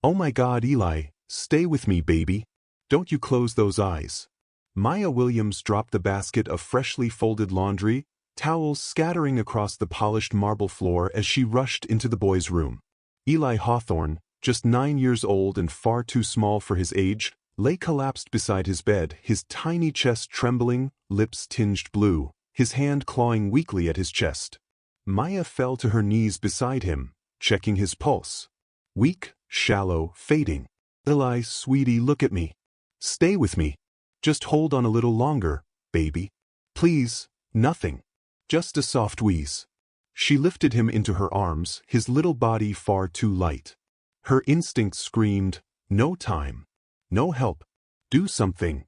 Oh my God, Eli, stay with me, baby. Don't you close those eyes. Maya Williams dropped the basket of freshly folded laundry, towels scattering across the polished marble floor as she rushed into the boy's room. Eli Hawthorne, just 9 years old and far too small for his age, lay collapsed beside his bed, his tiny chest trembling, lips tinged blue, his hand clawing weakly at his chest. Maya fell to her knees beside him, checking his pulse. Weak, shallow, fading. Eli, sweetie, look at me. Stay with me. Just hold on a little longer, baby. Please, nothing. Just a soft wheeze. She lifted him into her arms, his little body far too light. Her instinct screamed, no time. No help. Do something.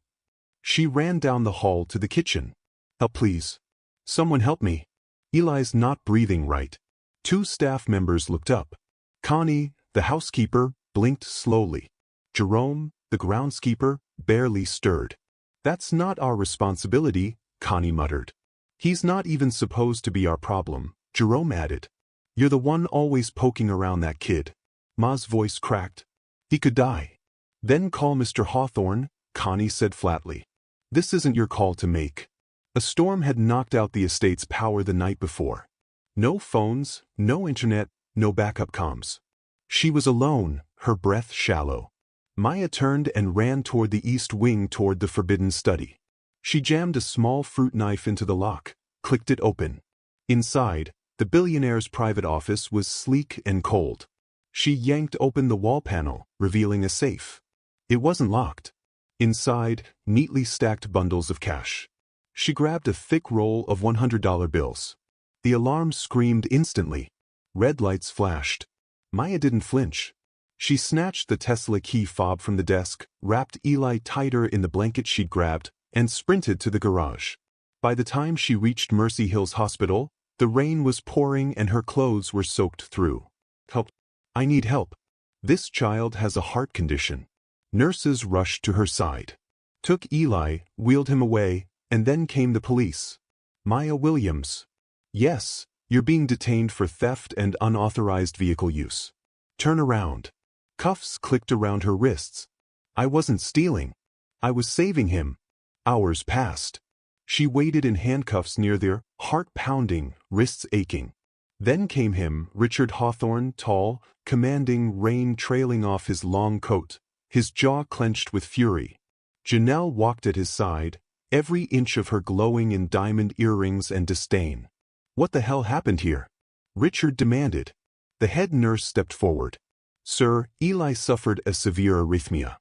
She ran down the hall to the kitchen. Help, please. Someone help me. Eli's not breathing right. 2 staff members looked up. Connie, the housekeeper, blinked slowly. Jerome, the groundskeeper, barely stirred. That's not our responsibility, Connie muttered. He's not even supposed to be our problem, Jerome added. You're the one always poking around that kid. Ma's voice cracked. He could die. Then call Mr. Hawthorne, Connie said flatly. This isn't your call to make. A storm had knocked out the estate's power the night before. No phones, no internet, no backup comms. She was alone, her breath shallow. Maya turned and ran toward the east wing toward the forbidden study. She jammed a small fruit knife into the lock, clicked it open. Inside, the billionaire's private office was sleek and cold. She yanked open the wall panel, revealing a safe. It wasn't locked. Inside, neatly stacked bundles of cash. She grabbed a thick roll of $100 bills. The alarm screamed instantly. Red lights flashed. Maya didn't flinch. She snatched the Tesla key fob from the desk, wrapped Eli tighter in the blanket she'd grabbed, and sprinted to the garage. By the time she reached Mercy Hills Hospital, the rain was pouring and her clothes were soaked through. Help. I need help. This child has a heart condition. Nurses rushed to her side. Took Eli, wheeled him away, and then came the police. Maya Williams. Yes, you're being detained for theft and unauthorized vehicle use. Turn around. Cuffs clicked around her wrists. I wasn't stealing. I was saving him. Hours passed. She waited in handcuffs near there, heart pounding, wrists aching. Then came him, Richard Hawthorne, tall, commanding, rain trailing off his long coat, his jaw clenched with fury. Janelle walked at his side, every inch of her glowing in diamond earrings and disdain. What the hell happened here? Richard demanded. The head nurse stepped forward. Sir, Eli suffered a severe arrhythmia.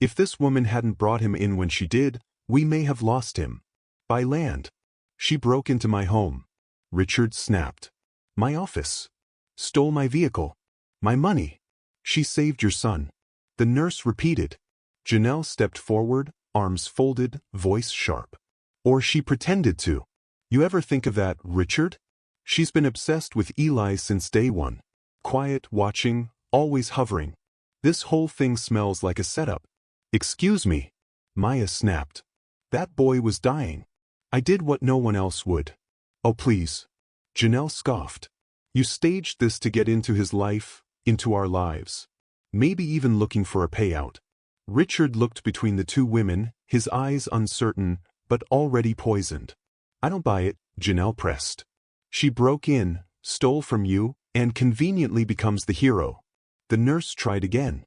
If this woman hadn't brought him in when she did, we may have lost him. By land. She broke into my home. Richard snapped. My office. Stole my vehicle. My money. She saved your son. The nurse repeated. Janelle stepped forward, arms folded, voice sharp. Or she pretended to. You ever think of that, Richard? She's been obsessed with Eli since day one. Quiet, watching, always hovering. This whole thing smells like a setup. Excuse me. Maya snapped. That boy was dying. I did what no one else would. Oh please. Janelle scoffed. You staged this to get into his life, into our lives. Maybe even looking for a payout. Richard looked between the two women, his eyes uncertain, but already poisoned. I don't buy it, Janelle pressed. She broke in, stole from you, and conveniently becomes the hero. The nurse tried again.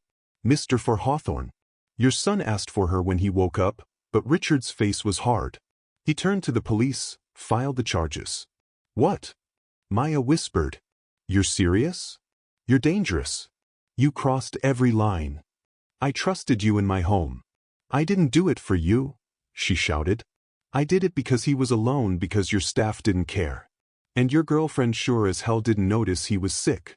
Mr. For Hawthorne. Your son asked for her when he woke up, but Richard's face was hard. He turned to the police, filed the charges. What? Maya whispered. You're serious? You're dangerous. You crossed every line. I trusted you in my home. I didn't do it for you, she shouted. I did it because he was alone, because your staff didn't care. And your girlfriend sure as hell didn't notice he was sick.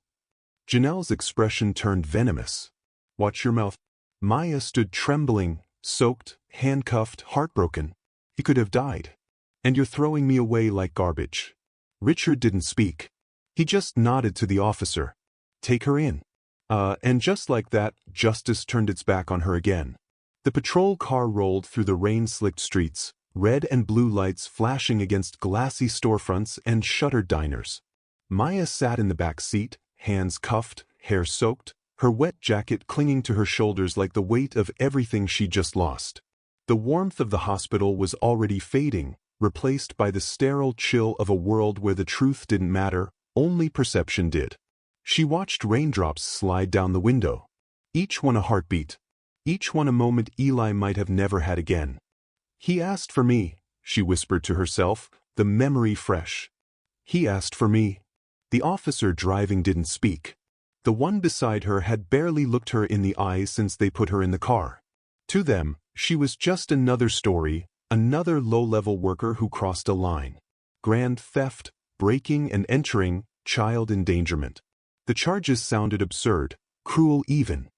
Janelle's expression turned venomous. Watch your mouth. Maya stood trembling, soaked, handcuffed, heartbroken. He could have died. And you're throwing me away like garbage. Richard didn't speak. He just nodded to the officer. Take her in. And just like that, justice turned its back on her again. The patrol car rolled through the rain-slicked streets, red and blue lights flashing against glassy storefronts and shuttered diners. Maya sat in the back seat, hands cuffed, hair soaked, her wet jacket clinging to her shoulders like the weight of everything she just lost. The warmth of the hospital was already fading, replaced by the sterile chill of a world where the truth didn't matter, only perception did. She watched raindrops slide down the window. Each one a heartbeat. Each one a moment Eli might have never had again. "He asked for me," she whispered to herself, the memory fresh. "He asked for me." The officer driving didn't speak. The one beside her had barely looked her in the eyes since they put her in the car. To them, she was just another story, another low-level worker who crossed a line. Grand theft, breaking and entering, child endangerment. The charges sounded absurd, cruel even.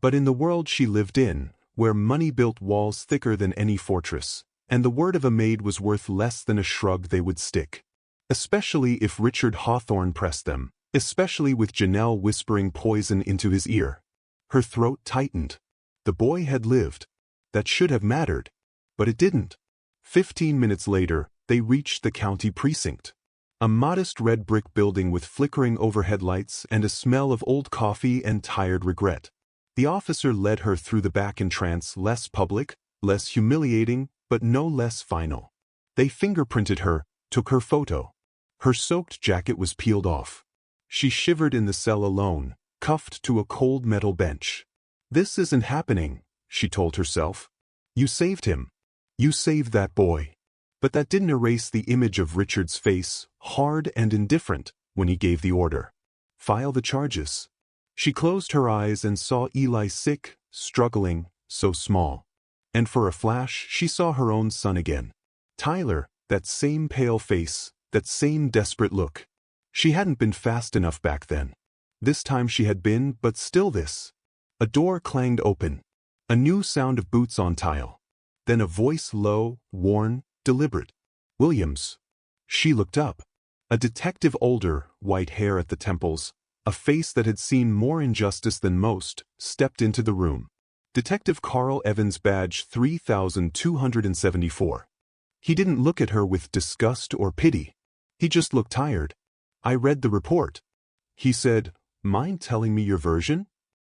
But in the world she lived in, where money built walls thicker than any fortress, and the word of a maid was worth less than a shrug, they would stick. Especially if Richard Hawthorne pressed them, especially with Janelle whispering poison into his ear. Her throat tightened. The boy had lived. That should have mattered. But it didn't. 15 minutes later, they reached the county precinct. A modest red brick building with flickering overhead lights and a smell of old coffee and tired regret. The officer led her through the back entrance, less public, less humiliating, but no less final. They fingerprinted her, took her photo. Her soaked jacket was peeled off. She shivered in the cell alone, cuffed to a cold metal bench. "This isn't happening," she told herself. "You saved him. You saved that boy." But that didn't erase the image of Richard's face, hard and indifferent, when he gave the order. "File the charges." She closed her eyes and saw Eli sick, struggling, so small. And for a flash she saw her own son again. Tyler, that same pale face, that same desperate look. She hadn't been fast enough back then. This time she had been, but still this. A door clanged open. A new sound of boots on tile. Then a voice, low, worn, deliberate. "Williams." She looked up. A detective, older, white hair at the temples, a face that had seen more injustice than most, stepped into the room. Detective Carl Evans, badge 3274. He didn't look at her with disgust or pity. He just looked tired. "I read the report," he said. "Mind telling me your version?"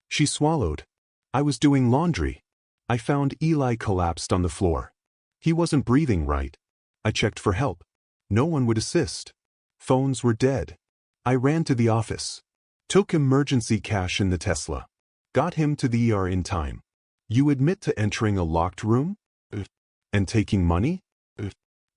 She swallowed. "I was doing laundry. I found Eli collapsed on the floor. He wasn't breathing right. I checked for help. No one would assist. Phones were dead. I ran to the office. Took emergency cash in the Tesla. Got him to the ER in time." "You admit to entering a locked room? And taking money?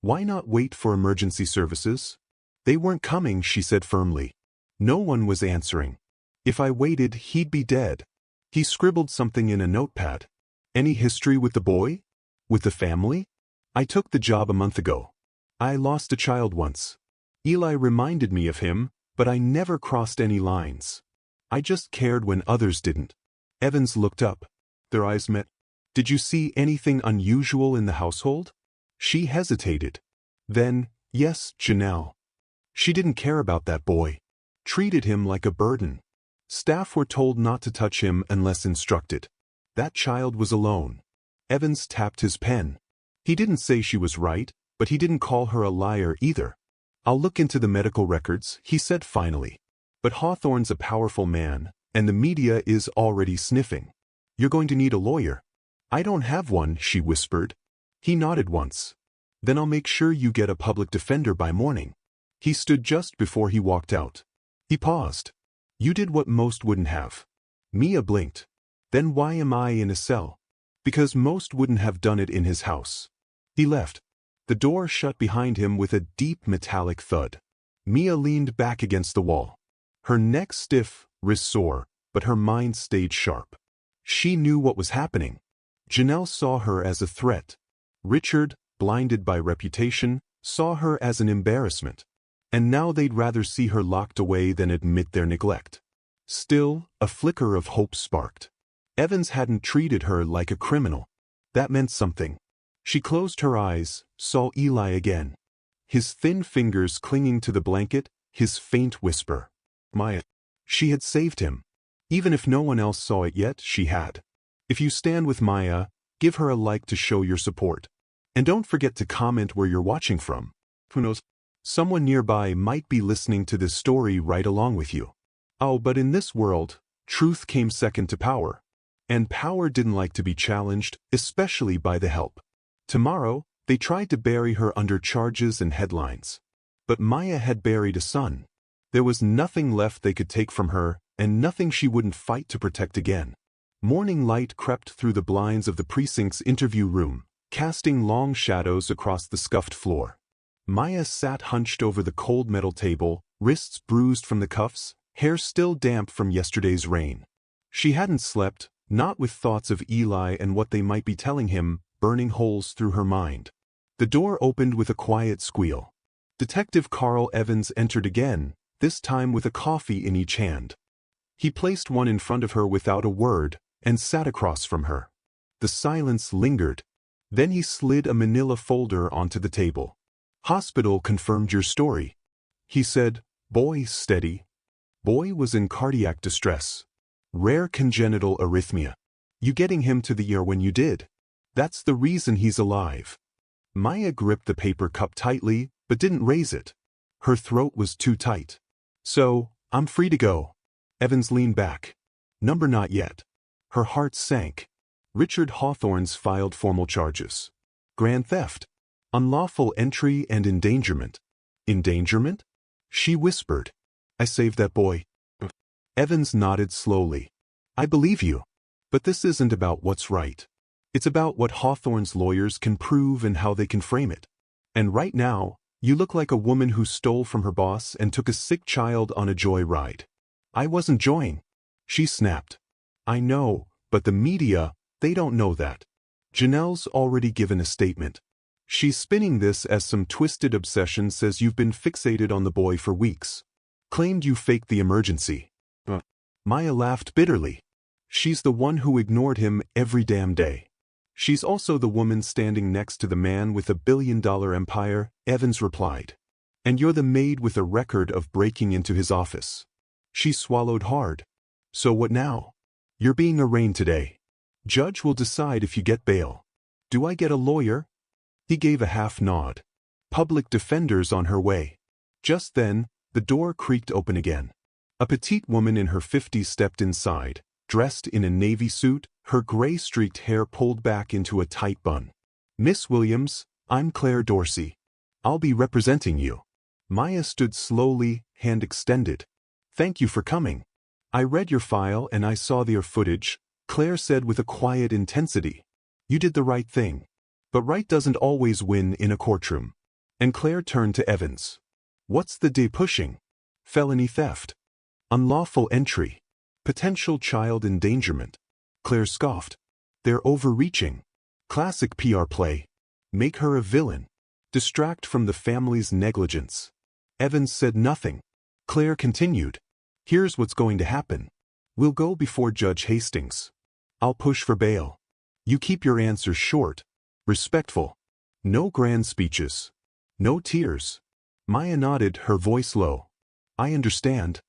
Why not wait for emergency services?" "They weren't coming," she said firmly. No one was answering. "If I waited, he'd be dead." He scribbled something in a notepad. "Any history with the boy? With the family?" "I took the job a month ago. I lost a child once. Eli reminded me of him, but I never crossed any lines. I just cared when others didn't." Evans looked up. Their eyes met. "Did you see anything unusual in the household?" She hesitated. Then, "Yes, Janelle. She didn't care about that boy. Treated him like a burden. Staff were told not to touch him unless instructed. That child was alone." Evans tapped his pen. He didn't say she was right, but he didn't call her a liar either. "I'll look into the medical records," he said finally. "But Hawthorne's a powerful man, and the media is already sniffing. You're going to need a lawyer." "I don't have one," she whispered. He nodded once. "Then I'll make sure you get a public defender by morning." He stood just before he walked out. He paused. "You did what most wouldn't have." Mia blinked. "Then why am I in a cell?" "Because most wouldn't have done it in his house." He left. The door shut behind him with a deep metallic thud. Mia leaned back against the wall. Her neck stiff, wrist sore, but her mind stayed sharp. She knew what was happening. Janelle saw her as a threat. Richard, blinded by reputation, saw her as an embarrassment. And now they'd rather see her locked away than admit their neglect. Still, a flicker of hope sparked. Evans hadn't treated her like a criminal. That meant something. She closed her eyes, saw Eli again. His thin fingers clinging to the blanket, his faint whisper. "Maya." She had saved him. Even if no one else saw it yet, she had. If you stand with Maya, give her a like to show your support. And don't forget to comment where you're watching from. Who knows? Someone nearby might be listening to this story right along with you. Oh, but in this world, Truth came second to power. And power didn't like to be challenged, especially by the help. Tomorrow, they tried to bury her under charges and headlines. But Maya had buried a son. There was nothing left they could take from her, and nothing she wouldn't fight to protect again. Morning light crept through the blinds of the precinct's interview room, casting long shadows across the scuffed floor. Maya sat hunched over the cold metal table, wrists bruised from the cuffs, hair still damp from yesterday's rain. She hadn't slept, not with thoughts of Eli and what they might be telling him, burning holes through her mind. The door opened with a quiet squeal. Detective Carl Evans entered again, this time with a coffee in each hand. He placed one in front of her without a word, and sat across from her. The silence lingered. Then he slid a manila folder onto the table. "Hospital confirmed your story," he said. "Boy steady. Boy was in cardiac distress. Rare congenital arrhythmia. You getting him to the ER when you did. That's the reason he's alive." Maya gripped the paper cup tightly, but didn't raise it. Her throat was too tight. "So, I'm free to go." Evans leaned back. "Number not yet." Her heart sank. Richard Hawthorne's filed formal charges. Grand theft. Unlawful entry and endangerment. Endangerment? She whispered. "I saved that boy." Evans nodded slowly. "I believe you. But this isn't about what's right. It's about what Hawthorne's lawyers can prove and how they can frame it. And right now, you look like a woman who stole from her boss and took a sick child on a joy ride." "I wasn't joying," she snapped. "I know, but the media, they don't know that. Janelle's already given a statement. She's spinning this as some twisted obsession, says you've been fixated on the boy for weeks. Claimed you faked the emergency." Maya laughed bitterly. "She's the one who ignored him every damn day. She's also the woman standing next to the man with a billion-dollar empire," Evans replied. "And you're the maid with a record of breaking into his office." She swallowed hard. "So what now?" "You're being arraigned today. Judge will decide if you get bail." "Do I get a lawyer?" He gave a half nod. "Public defender's on her way." Just then, the door creaked open again. A petite woman in her 50s stepped inside, dressed in a navy suit, her gray-streaked hair pulled back into a tight bun. "Miss Williams, I'm Claire Dorsey. I'll be representing you." Maya stood slowly, hand extended. "Thank you for coming. I read your file and I saw your footage," Claire said with a quiet intensity. "You did the right thing. But right doesn't always win in a courtroom." And Claire turned to Evans. "What's the day pushing? Felony theft. Unlawful entry. Potential child endangerment." Claire scoffed. "They're overreaching. Classic PR play. Make her a villain. Distract from the family's negligence." Evans said nothing. Claire continued. "Here's what's going to happen. We'll go before Judge Hastings. I'll push for bail. You keep your answers short. Respectful. No grand speeches. No tears." Maya nodded, her voice low. "I understand."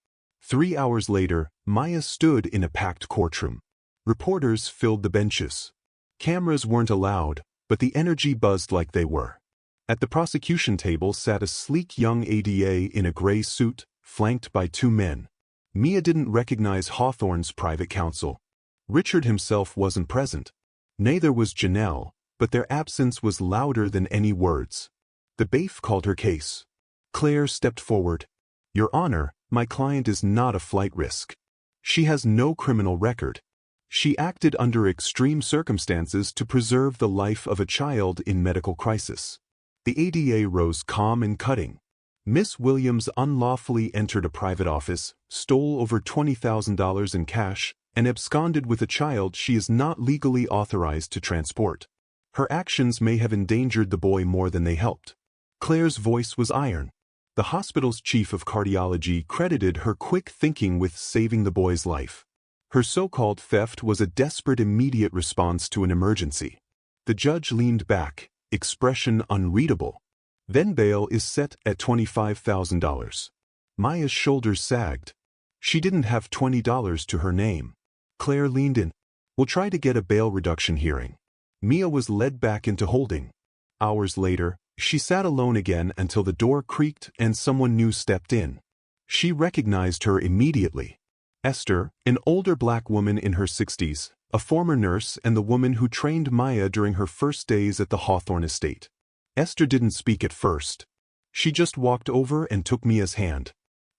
3 hours later, Maya stood in a packed courtroom. Reporters filled the benches. Cameras weren't allowed, but the energy buzzed like they were. At the prosecution table sat a sleek young ADA in a gray suit, flanked by 2 men. Mia didn't recognize Hawthorne's private counsel. Richard himself wasn't present. Neither was Janelle, but their absence was louder than any words. The bailiff called her case. Claire stepped forward. "Your Honor, my client is not a flight risk. She has no criminal record. She acted under extreme circumstances to preserve the life of a child in medical crisis." The ADA rose calm and cutting. "Miss Williams unlawfully entered a private office, stole over $20,000 in cash, and absconded with a child she is not legally authorized to transport. Her actions may have endangered the boy more than they helped." Claire's voice was iron. The hospital's chief of cardiology credited her quick thinking with saving the boy's life. Her so-called theft was a desperate immediate response to an emergency. The judge leaned back, expression unreadable. "Then bail is set at $25,000. Maya's shoulders sagged. She didn't have $20 to her name. Claire leaned in. "We'll try to get a bail reduction hearing." Mia was led back into holding. Hours later, she sat alone again until the door creaked and someone new stepped in. She recognized her immediately. Esther, an older black woman in her 60s, a former nurse and the woman who trained Maya during her first days at the Hawthorne estate. Esther didn't speak at first. She just walked over and took Mia's hand.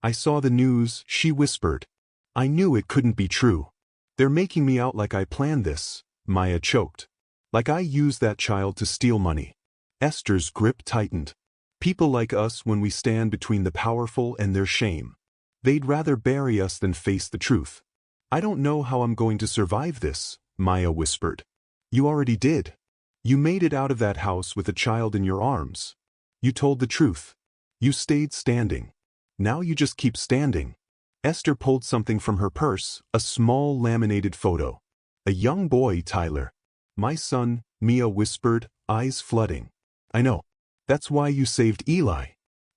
"I saw the news," she whispered. "I knew it couldn't be true. They're making me out like I planned this," Maya choked. "Like I used that child to steal money." Esther's grip tightened. "People like us when we stand between the powerful and their shame. They'd rather bury us than face the truth." "I don't know how I'm going to survive this," Maya whispered. "You already did. You made it out of that house with a child in your arms. You told the truth. You stayed standing. Now you just keep standing." Esther pulled something from her purse, a small laminated photo. "A young boy, Tyler." "My son," Mia whispered, eyes flooding. "I know. That's why you saved Eli."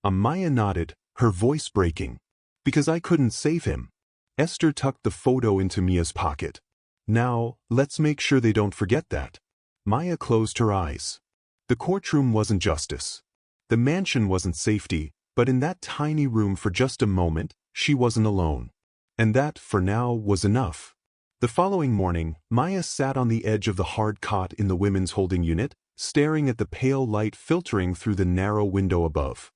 Maya nodded, her voice breaking. "Because I couldn't save him." Esther tucked the photo into Mia's pocket. "Now, let's make sure they don't forget that." Maya closed her eyes. The courtroom wasn't justice. The mansion wasn't safety, but in that tiny room for just a moment, she wasn't alone. And that, for now, was enough. The following morning, Maya sat on the edge of the hard cot in the women's holding unit, staring at the pale light filtering through the narrow window above.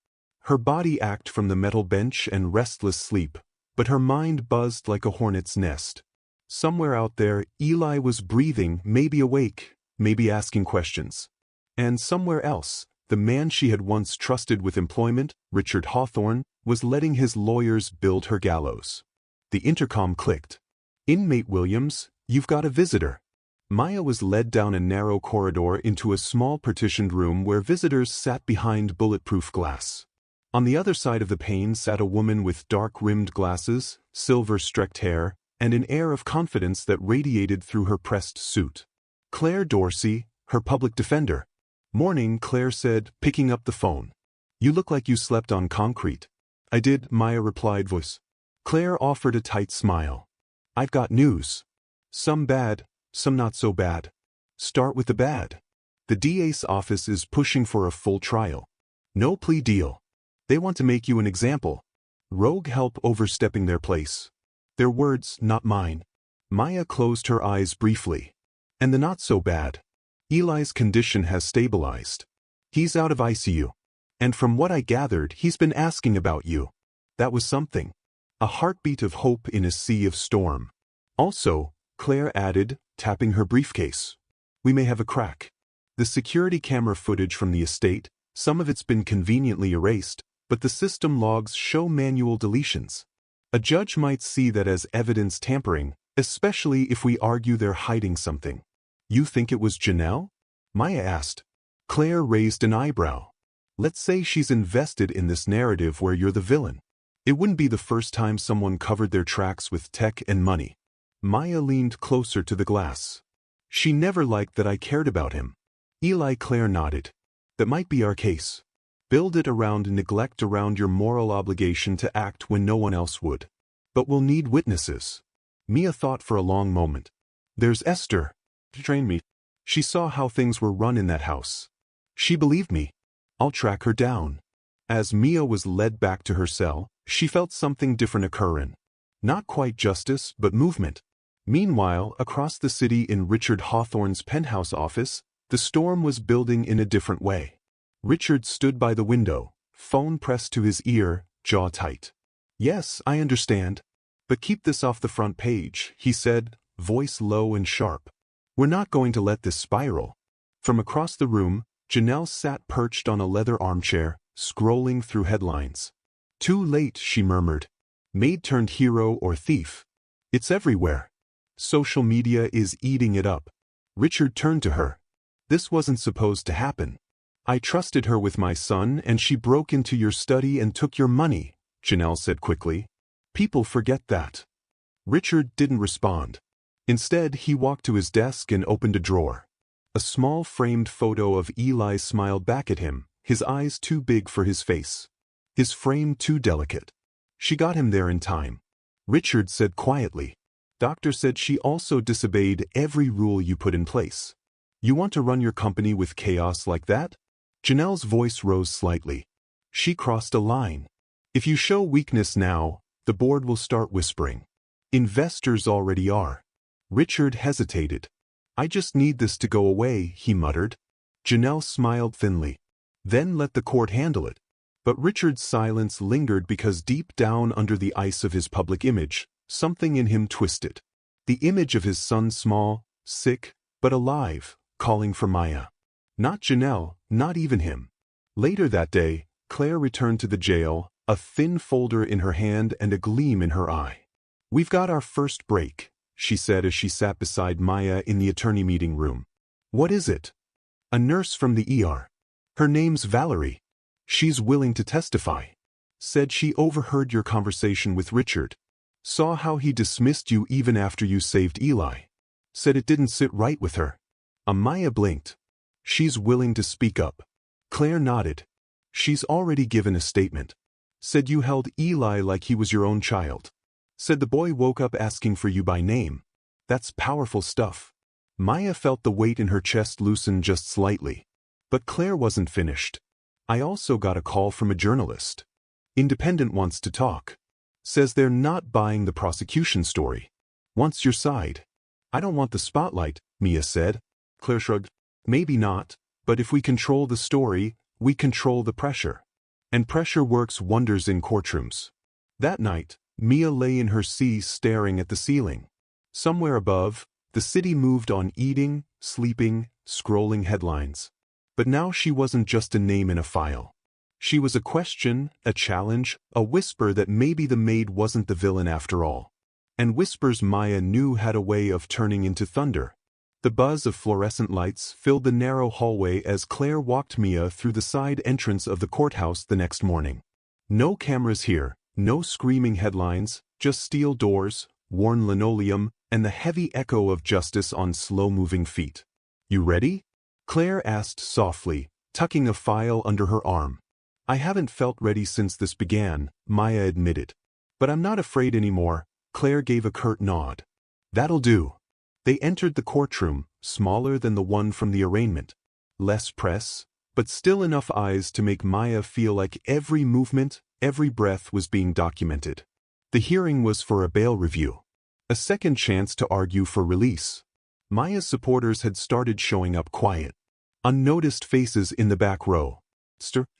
Her body ached from the metal bench and restless sleep, but her mind buzzed like a hornet's nest. Somewhere out there, Eli was breathing, maybe awake, maybe asking questions. And somewhere else, the man she had once trusted with employment, Richard Hawthorne, was letting his lawyers build her gallows. The intercom clicked. "Inmate Williams, you've got a visitor." Maya was led down a narrow corridor into a small partitioned room where visitors sat behind bulletproof glass. On the other side of the pane sat a woman with dark-rimmed glasses, silver-streaked hair, and an air of confidence that radiated through her pressed suit. Claire Dorsey, her public defender. "Morning," Claire said, picking up the phone. "You look like you slept on concrete." "I did," Maya replied, voice. Claire offered a tight smile. "I've got news. Some bad, some not so bad." "Start with the bad." "The DA's office is pushing for a full trial. No plea deal. They want to make you an example. Rogue help overstepping their place." "Their words, not mine." Maya closed her eyes briefly. "And the not so bad. Eli's condition has stabilized. He's out of ICU. And from what I gathered, he's been asking about you." That was something. A heartbeat of hope in a sea of storm. "Also," Claire added, tapping her briefcase, "we may have a crack. The security camera footage from the estate, some of it's been conveniently erased, but the system logs show manual deletions. A judge might see that as evidence tampering, especially if we argue they're hiding something." "You think it was Janelle?" Maya asked. Claire raised an eyebrow. "Let's say she's invested in this narrative where you're the villain. It wouldn't be the first time someone covered their tracks with tech and money." Maya leaned closer to the glass. "She never liked that I cared about him." Eli. Claire nodded. "That might be our case. Build it around neglect, around your moral obligation to act when no one else would. But we'll need witnesses." Mia thought for a long moment. "There's Esther. Train me. She saw how things were run in that house. She believed me. I'll track her down." As Mia was led back to her cell, she felt something different occurring. Not quite justice, but movement. Meanwhile, across the city in Richard Hawthorne's penthouse office, the storm was building in a different way. Richard stood by the window, phone pressed to his ear, jaw tight. "Yes, I understand. But keep this off the front page," he said, voice low and sharp. "We're not going to let this spiral." From across the room, Janelle sat perched on a leather armchair, scrolling through headlines. "Too late," she murmured. "Maid turned hero or thief. It's everywhere. Social media is eating it up." Richard turned to her. "This wasn't supposed to happen. I trusted her with my son and she broke into your study and took your money," Janelle said quickly. "People forget that." Richard didn't respond. Instead, he walked to his desk and opened a drawer. A small framed photo of Eli smiled back at him, his eyes too big for his face. His frame too delicate. "She got him there in time," Richard said quietly. "Doctor said she also disobeyed every rule you put in place. You want to run your company with chaos like that?" Janelle's voice rose slightly. "She crossed a line. If you show weakness now, the board will start whispering. Investors already are. Richard hesitated. I just need this to go away, he muttered. Janelle smiled thinly. Then let the court handle it. But Richard's silence lingered because deep down under the ice of his public image, something in him twisted. The image of his son, small, sick, but alive, calling for Maya. Not Janelle, not even him. Later that day, Claire returned to the jail, a thin folder in her hand and a gleam in her eye. We've got our first break, she said as she sat beside Maya in the attorney meeting room. What is it? A nurse from the ER. Her name's Valerie. She's willing to testify. Said she overheard your conversation with Richard. Saw how he dismissed you even after you saved Eli. Said it didn't sit right with her. Maya blinked. She's willing to speak up. Claire nodded. She's already given a statement. Said you held Eli like he was your own child. Said the boy woke up asking for you by name. That's powerful stuff. Maya felt the weight in her chest loosen just slightly. But Claire wasn't finished. I also got a call from a journalist. Independent wants to talk. Says they're not buying the prosecution story. Wants your side. I don't want the spotlight, Mia said. Claire shrugged. Maybe not, but if we control the story, we control the pressure. And pressure works wonders in courtrooms. That night, Mia lay in her seat staring at the ceiling. Somewhere above, the city moved on eating, sleeping, scrolling headlines. But now she wasn't just a name in a file. She was a question, a challenge, a whisper that maybe the maid wasn't the villain after all. And whispers Maya knew had a way of turning into thunder. The buzz of fluorescent lights filled the narrow hallway as Claire walked Mia through the side entrance of the courthouse the next morning. No cameras here, no screaming headlines, just steel doors, worn linoleum, and the heavy echo of justice on slow-moving feet. You ready? Claire asked softly, tucking a file under her arm. I haven't felt ready since this began, Maya admitted. But I'm not afraid anymore. Claire gave a curt nod. That'll do. They entered the courtroom, smaller than the one from the arraignment. Less press, but still enough eyes to make Maya feel like every movement, every breath was being documented. The hearing was for a bail review. A second chance to argue for release. Maya's supporters had started showing up quiet. Unnoticed faces in the back row.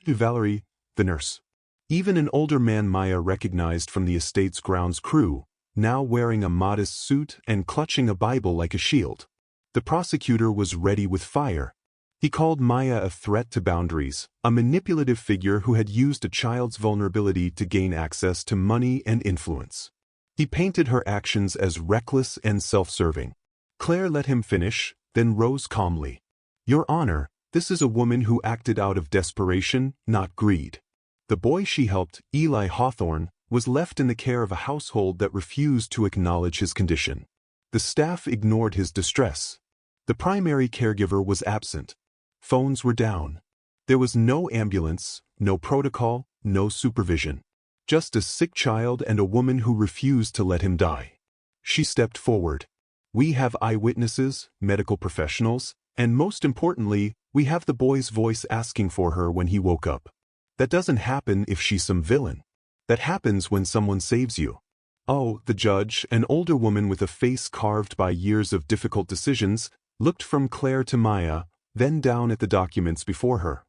Valerie, the nurse. Even an older man Maya recognized from the estate's grounds crew, now wearing a modest suit and clutching a Bible like a shield. The prosecutor was ready with fire. He called Maya a threat to boundaries, a manipulative figure who had used a child's vulnerability to gain access to money and influence. He painted her actions as reckless and self-serving. Claire let him finish, then rose calmly. Your Honor, this is a woman who acted out of desperation, not greed. The boy she helped, Eli Hawthorne, was left in the care of a household that refused to acknowledge his condition. The staff ignored his distress. The primary caregiver was absent. Phones were down. There was no ambulance, no protocol, no supervision. Just a sick child and a woman who refused to let him die. She stepped forward. We have eyewitnesses, medical professionals, and most importantly, we have the boy's voice asking for her when he woke up. That doesn't happen if she's some villain. That happens when someone saves you. Oh, the judge, an older woman with a face carved by years of difficult decisions, looked from Claire to Maya, then down at the documents before her.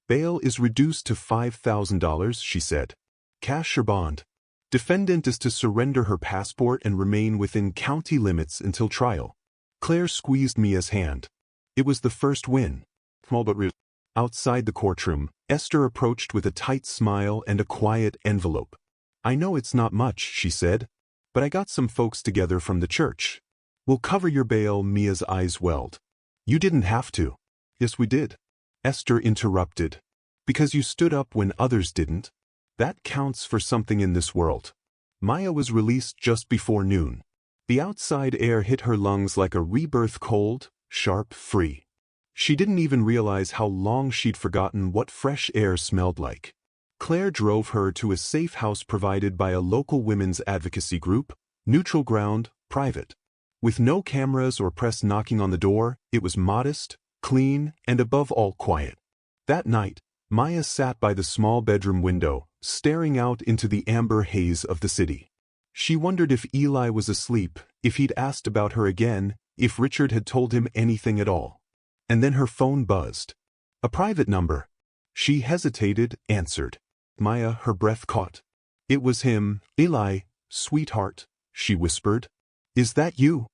Bail is reduced to $5,000, she said. Cash or bond. Defendant is to surrender her passport and remain within county limits until trial. Claire squeezed Mia's hand. It was the first win. Small but real. Outside the courtroom, Esther approached with a tight smile and a quiet envelope. I know it's not much, she said, but I got some folks together from the church. We'll cover your bail. Mia's eyes welled. You didn't have to. Yes, we did. Esther interrupted. Because you stood up when others didn't. That counts for something in this world. Maya was released just before noon. The outside air hit her lungs like a rebirth, cold, sharp, free. She didn't even realize how long she'd forgotten what fresh air smelled like. Claire drove her to a safe house provided by a local women's advocacy group, Neutral Ground, private. With no cameras or press knocking on the door, it was modest, clean, and above all quiet. That night, Maya sat by the small bedroom window, staring out into the amber haze of the city. She wondered if Eli was asleep, if he'd asked about her again, if Richard had told him anything at all. And then her phone buzzed. A private number. She hesitated, answered. Maya, her breath caught. It was him. Eli, sweetheart, she whispered. Is that you?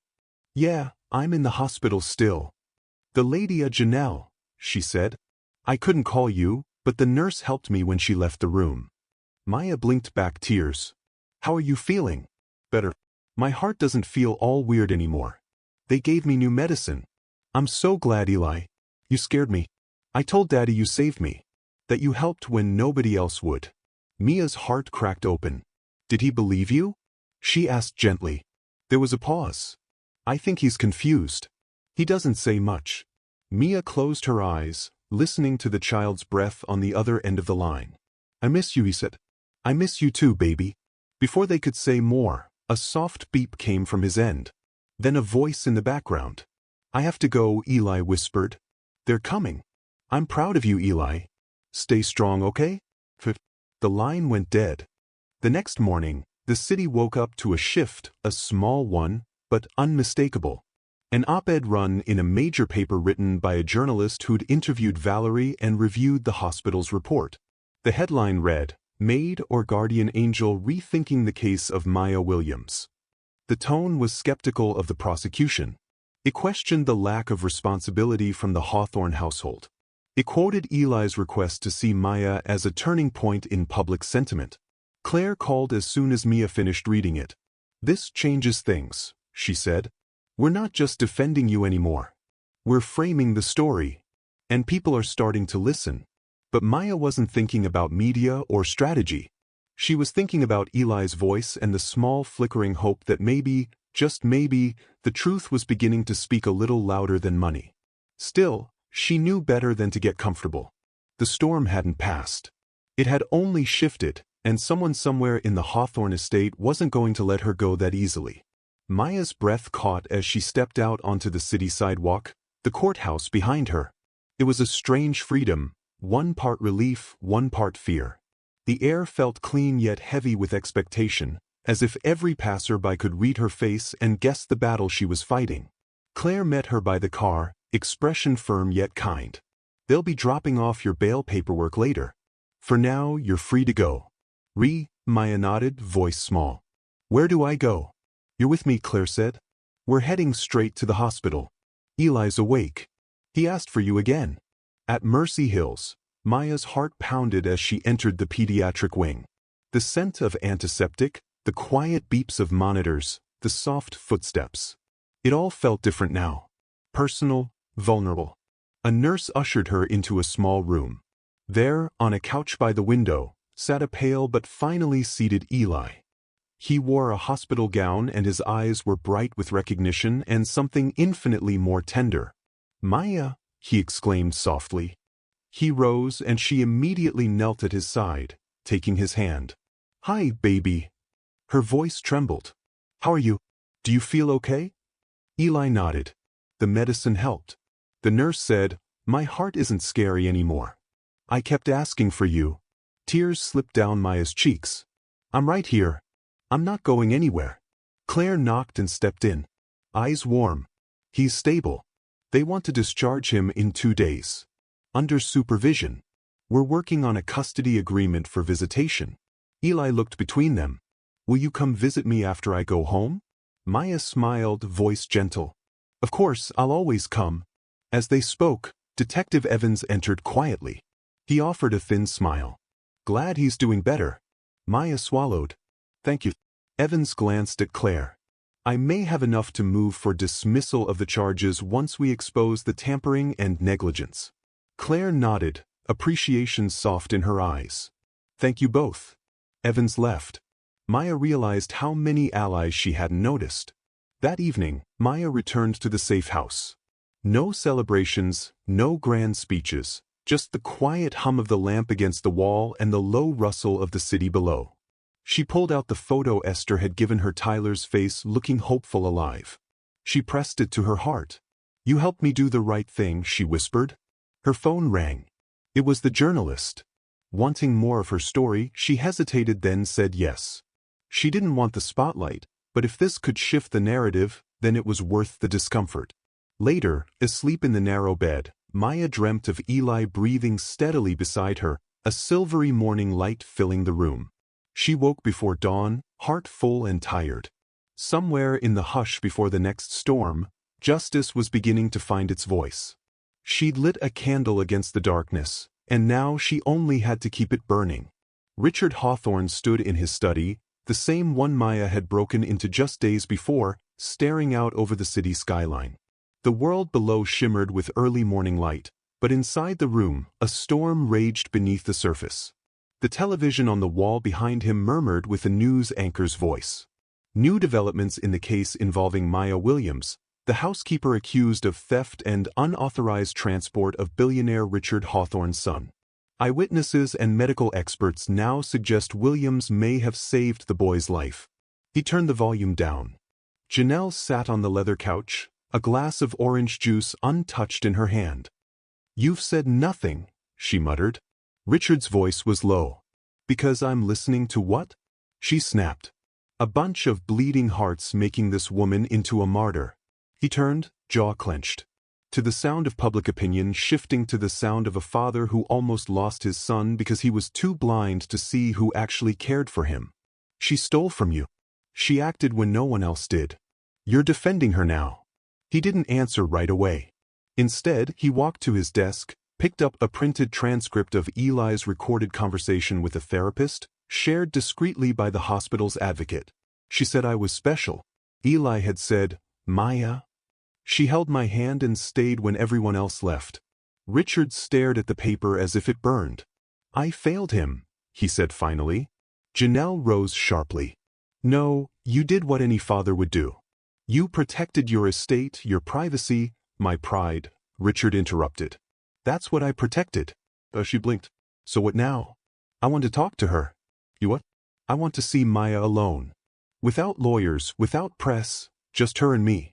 Yeah, I'm in the hospital still. The lady Janelle, she said. I couldn't call you, but the nurse helped me when she left the room. Maya blinked back tears. How are you feeling? Better. My heart doesn't feel all weird anymore. They gave me new medicine. I'm so glad, Eli. You scared me. I told Daddy you saved me. That you helped when nobody else would. Mia's heart cracked open. Did he believe you? She asked gently. There was a pause. I think he's confused. He doesn't say much. Mia closed her eyes, listening to the child's breath on the other end of the line. I miss you, he said. I miss you too, baby. Before they could say more, a soft beep came from his end. Then a voice in the background. I have to go, Eli whispered. They're coming. I'm proud of you, Eli. Stay strong, okay? The line went dead. The next morning, the city woke up to a shift, a small one, but unmistakable. An op-ed run in a major paper written by a journalist who'd interviewed Valerie and reviewed the hospital's report. The headline read, Maid or Guardian Angel Rethinking the Case of Maya Williams. The tone was skeptical of the prosecution. It questioned the lack of responsibility from the Hawthorne household. It quoted Eli's request to see Maya as a turning point in public sentiment. Claire called as soon as Mia finished reading it. This changes things, she said. We're not just defending you anymore. We're framing the story. And people are starting to listen. But Maya wasn't thinking about media or strategy. She was thinking about Eli's voice and the small flickering hope that maybe, just maybe, the truth was beginning to speak a little louder than money. Still, she knew better than to get comfortable. The storm hadn't passed. It had only shifted, and someone somewhere in the Hawthorne estate wasn't going to let her go that easily. Maya's breath caught as she stepped out onto the city sidewalk, the courthouse behind her. It was a strange freedom, one part relief, one part fear. The air felt clean yet heavy with expectation, as if every passerby could read her face and guess the battle she was fighting. Claire met her by the car, expression firm yet kind. They'll be dropping off your bail paperwork later. For now, you're free to go. Maya nodded, voice small. Where do I go? You're with me, Claire said. We're heading straight to the hospital. Eli's awake. He asked for you again. At Mercy Hills, Maya's heart pounded as she entered the pediatric wing. The scent of antiseptic, the quiet beeps of monitors, the soft footsteps. It all felt different now. Personal, vulnerable. A nurse ushered her into a small room. There, on a couch by the window, sat a pale but finally seated Eli. He wore a hospital gown and his eyes were bright with recognition and something infinitely more tender. Maya, he exclaimed softly. He rose and she immediately knelt at his side, taking his hand. Hi, baby. Her voice trembled. How are you? Do you feel okay? Eli nodded. The medicine helped. The nurse said, My heart isn't scary anymore. I kept asking for you. Tears slipped down Maya's cheeks. I'm right here. I'm not going anywhere. Claire knocked and stepped in. Eyes warm. He's stable. They want to discharge him in 2 days. Under supervision. We're working on a custody agreement for visitation. Eli looked between them. Will you come visit me after I go home? Maya smiled, voice gentle. Of course, I'll always come. As they spoke, Detective Evans entered quietly. He offered a thin smile. Glad he's doing better. Maya swallowed. Thank you. Evans glanced at Claire. I may have enough to move for dismissal of the charges once we expose the tampering and negligence. Claire nodded, appreciation soft in her eyes. Thank you both. Evans left. Maya realized how many allies she hadn't noticed. That evening, Maya returned to the safe house. No celebrations, no grand speeches, just the quiet hum of the lamp against the wall and the low rustle of the city below. She pulled out the photo Esther had given her, Tyler's face looking hopeful alive. She pressed it to her heart. You helped me do the right thing, she whispered. Her phone rang. It was the journalist. Wanting more of her story, she hesitated then said yes. She didn't want the spotlight, but if this could shift the narrative, then it was worth the discomfort. Later, asleep in the narrow bed, Maya dreamt of Eli breathing steadily beside her, a silvery morning light filling the room. She woke before dawn, heart full and tired. Somewhere in the hush before the next storm, justice was beginning to find its voice. She'd lit a candle against the darkness, and now she only had to keep it burning. Richard Hawthorne stood in his study, the same one Maya had broken into just days before, staring out over the city skyline. The world below shimmered with early morning light, but inside the room, a storm raged beneath the surface. The television on the wall behind him murmured with a news anchor's voice. New developments in the case involving Maya Williams, the housekeeper accused of theft and unauthorized transport of billionaire Richard Hawthorne's son. Eyewitnesses and medical experts now suggest Williams may have saved the boy's life. He turned the volume down. Janelle sat on the leather couch, a glass of orange juice untouched in her hand. "You've said nothing," she muttered. Richard's voice was low. "Because I'm listening to what?" She snapped. "A bunch of bleeding hearts making this woman into a martyr." He turned, jaw clenched. To the sound of public opinion shifting to the sound of a father who almost lost his son because he was too blind to see who actually cared for him. "She stole from you. She acted when no one else did. You're defending her now." He didn't answer right away. Instead, he walked to his desk, picked up a printed transcript of Eli's recorded conversation with a therapist, shared discreetly by the hospital's advocate. "She said I was special." Eli had said, "Maya." "She held my hand and stayed when everyone else left." Richard stared at the paper as if it burned. "I failed him," he said finally. Janelle rose sharply. "No, you did what any father would do. You protected your estate, your privacy, my pride," Richard interrupted. "That's what I protected." She blinked. "So what now?" "I want to talk to her." "You what?" "I want to see Maya alone. Without lawyers, without press, just her and me."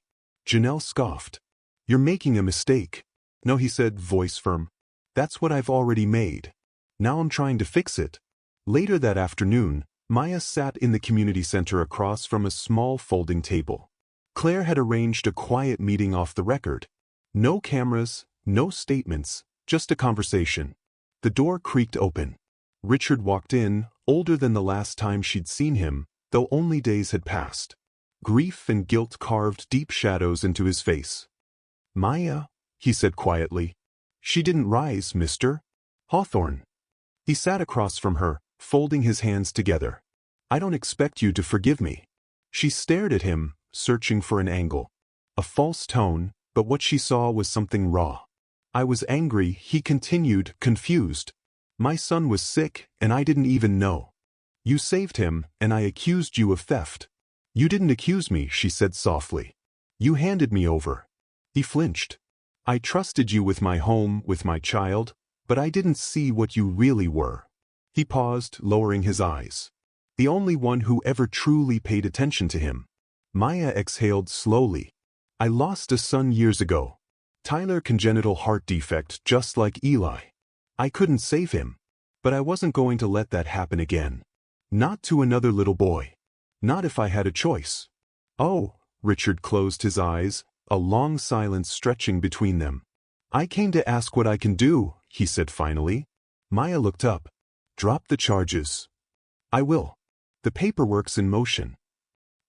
Janelle scoffed. "You're making a mistake." "No," he said, voice firm. "That's what I've already made. Now I'm trying to fix it." Later that afternoon, Maya sat in the community center across from a small folding table. Claire had arranged a quiet meeting off the record. No cameras, no statements, just a conversation. The door creaked open. Richard walked in, older than the last time she'd seen him, though only days had passed. Grief and guilt carved deep shadows into his face. "Maya," he said quietly. "She didn't rise, Mr. Hawthorne." He sat across from her, folding his hands together. "I don't expect you to forgive me." She stared at him, searching for an angle. A false tone, but what she saw was something raw. "I was angry," he continued, confused. "My son was sick, and I didn't even know. You saved him, and I accused you of theft." "You didn't accuse me," she said softly. "You handed me over." He flinched. "I trusted you with my home, with my child, but I didn't see what you really were." He paused, lowering his eyes. The only one who ever truly paid attention to him. Maya exhaled slowly. "I lost a son years ago. Tyler, congenital heart defect, just like Eli. I couldn't save him. But I wasn't going to let that happen again. Not to another little boy. Not if I had a choice." "Oh," Richard closed his eyes, a long silence stretching between them. "I came to ask what I can do," he said finally. Maya looked up. "Drop the charges." "I will. The paperwork's in motion."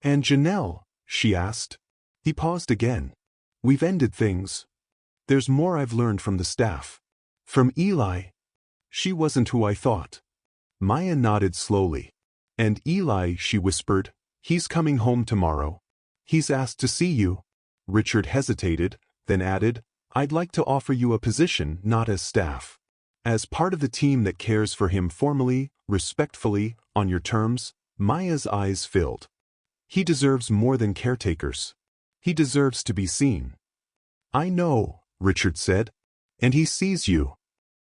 "And Janelle?" she asked. He paused again. "We've ended things. There's more I've learned from the staff. From Eli. She wasn't who I thought." Maya nodded slowly. "And Eli," she whispered, "he's coming home tomorrow. He's asked to see you." Richard hesitated, then added, "I'd like to offer you a position, not as staff. As part of the team that cares for him formally, respectfully, on your terms." Maya's eyes filled. "He deserves more than caretakers. He deserves to be seen." "I know," Richard said. "And he sees you."